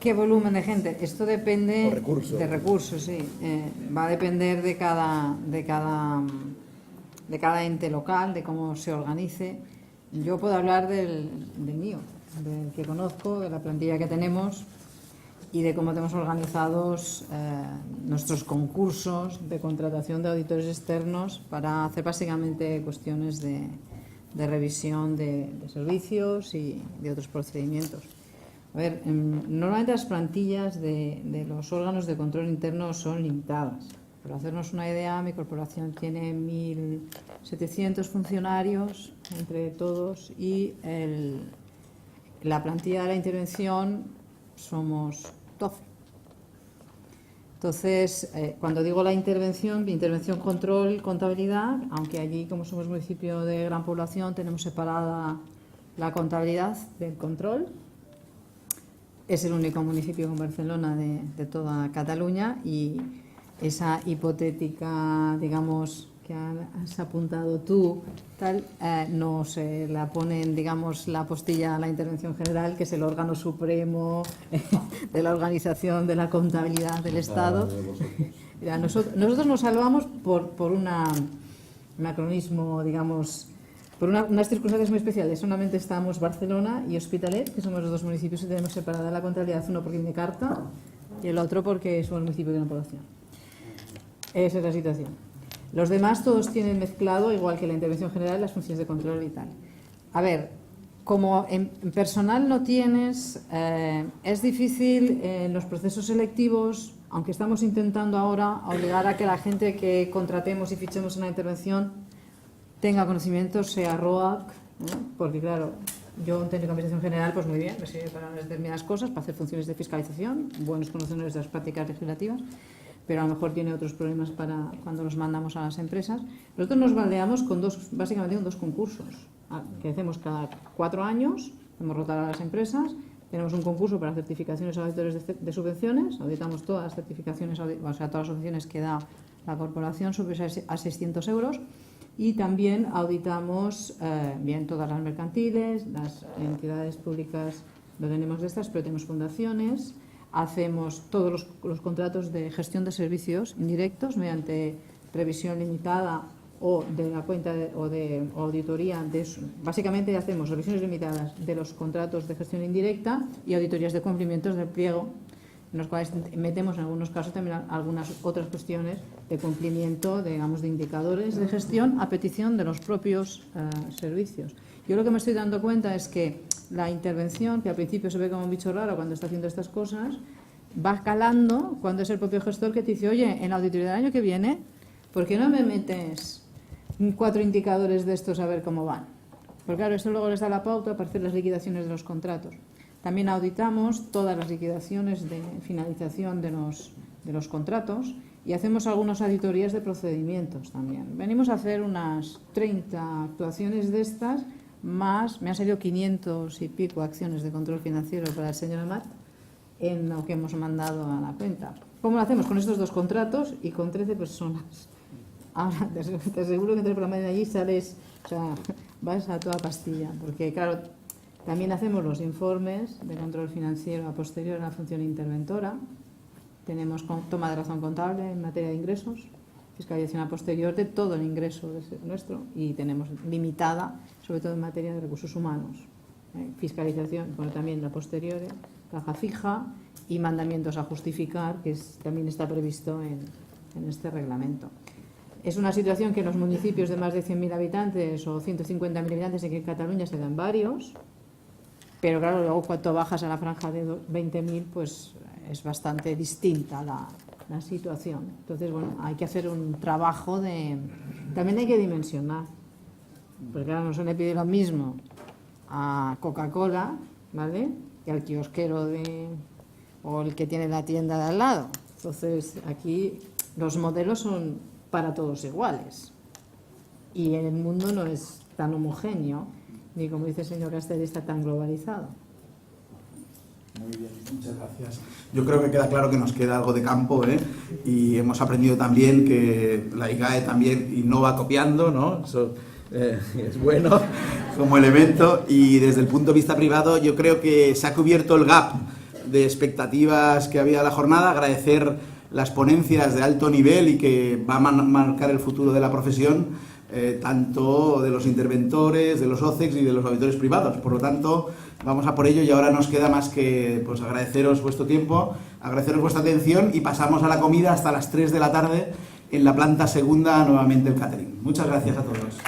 Speaker 3: ¿qué volumen de gente? Esto depende de recursos, sí. Va a depender de cada ente local, de cómo se organice. Yo puedo hablar del mío, del que conozco, de la plantilla que tenemos y de cómo tenemos organizados nuestros concursos de contratación de auditores externos para hacer básicamente cuestiones de revisión de servicios y de otros procedimientos. A ver, normalmente las plantillas de los órganos de control interno son limitadas. Para hacernos una idea, mi corporación tiene 1.700 funcionarios entre todos y la plantilla de la intervención somos 12. Entonces, cuando digo la intervención, control, contabilidad, aunque allí, como somos municipio de gran población, tenemos separada la contabilidad del control. Es el único municipio con Barcelona de toda Cataluña y esa hipotética, digamos, que has apuntado tú, tal, no se la ponen, digamos, la postilla a la intervención general, que es el órgano supremo de la organización de la contabilidad del Estado. Mira, nosotros nos salvamos por un anacronismo, digamos, por unas circunstancias muy especiales. Solamente estamos Barcelona y Hospitalet, que somos los dos municipios que tenemos separada la contabilidad, uno porque tiene carta y el otro porque somos municipio de una población. Esa es la situación. Los demás todos tienen mezclado, igual que la intervención general, las funciones de control y tal. A ver, como en personal no tienes, es difícil en los procesos selectivos, aunque estamos intentando ahora obligar a que la gente que contratemos y fichemos en la intervención tenga conocimientos, sea ROAC, ¿no? Porque claro, yo un técnico de administración general, pues muy bien, me sirve para determinadas cosas, para hacer funciones de fiscalización, buenos conocedores de las prácticas legislativas, pero a lo mejor tiene otros problemas para cuando los mandamos a las empresas. Nosotros nos baldeamos con básicamente con dos concursos que hacemos cada 4 años, hacemos rotar a las empresas, tenemos un concurso para certificaciones a auditores de subvenciones, auditamos todas las certificaciones, o sea, todas las subvenciones que da la corporación superiores a 600 euros, y también auditamos bien todas las mercantiles, las entidades públicas, lo tenemos de estas, pero tenemos fundaciones, hacemos todos los contratos de gestión de servicios indirectos mediante revisión limitada o de la cuenta o de auditoría. Básicamente hacemos revisiones limitadas de los contratos de gestión indirecta y auditorías de cumplimientos del pliego, en los cuales metemos en algunos casos también algunas otras cuestiones de cumplimiento, digamos, de indicadores de gestión a petición de los propios servicios. Yo lo que me estoy dando cuenta es que la intervención, que al principio se ve como un bicho raro cuando está haciendo estas cosas, va calando cuando es el propio gestor que te dice: oye, en la auditoría del año que viene, ¿por qué no me metes 4 indicadores de estos a ver cómo van? Porque claro, esto luego les da la pauta para hacer las liquidaciones de los contratos. También auditamos todas las liquidaciones de finalización de los contratos y hacemos algunas auditorías de procedimientos también. Venimos a hacer unas 30 actuaciones de estas, más me han salido 500 y pico acciones de control financiero para el señor Amat en lo que hemos mandado a la cuenta. ¿Cómo lo hacemos? Con estos 2 contratos y con 13 personas. Ahora, te aseguro que entre por la mañana allí sales, o sea, vas a toda pastilla, porque claro, también hacemos los informes de control financiero a posterior en la función interventora, tenemos toma de razón contable en materia de ingresos, fiscalización a posterior de todo el ingreso nuestro y tenemos limitada, sobre todo en materia de recursos humanos, fiscalización, bueno, también a posterior, caja fija y mandamientos a justificar, que también está previsto en este reglamento. Es una situación que en los municipios de más de 100.000 habitantes o 150.000 habitantes, en Cataluña se dan varios, pero claro, luego cuando bajas a la franja de 20.000, pues es bastante distinta la situación. Entonces, bueno, hay que hacer un trabajo también hay que dimensionar, porque claro, no se le pide lo mismo a Coca-Cola, ¿vale?, que al kiosquero o el que tiene la tienda de al lado. Entonces, aquí los modelos son para todos iguales y el mundo no es tan homogéneo ni, como dice el señor Castelli, está tan globalizado.
Speaker 1: Muy bien, muchas gracias. Yo creo que queda claro que nos queda algo de campo, y hemos aprendido también que la IGAE también innova copiando, ¿no? Eso es bueno como elemento, y desde el punto de vista privado yo creo que se ha cubierto el gap de expectativas que había en la jornada. Agradecer las ponencias de alto nivel y que va a marcar el futuro de la profesión, tanto de los interventores, de los OCEX y de los auditores privados. Por lo tanto, vamos a por ello, y ahora nos queda más que pues agradeceros vuestro tiempo, agradeceros vuestra atención, y pasamos a la comida hasta las 3 de la tarde en la planta segunda, nuevamente el catering. Muchas gracias a todos.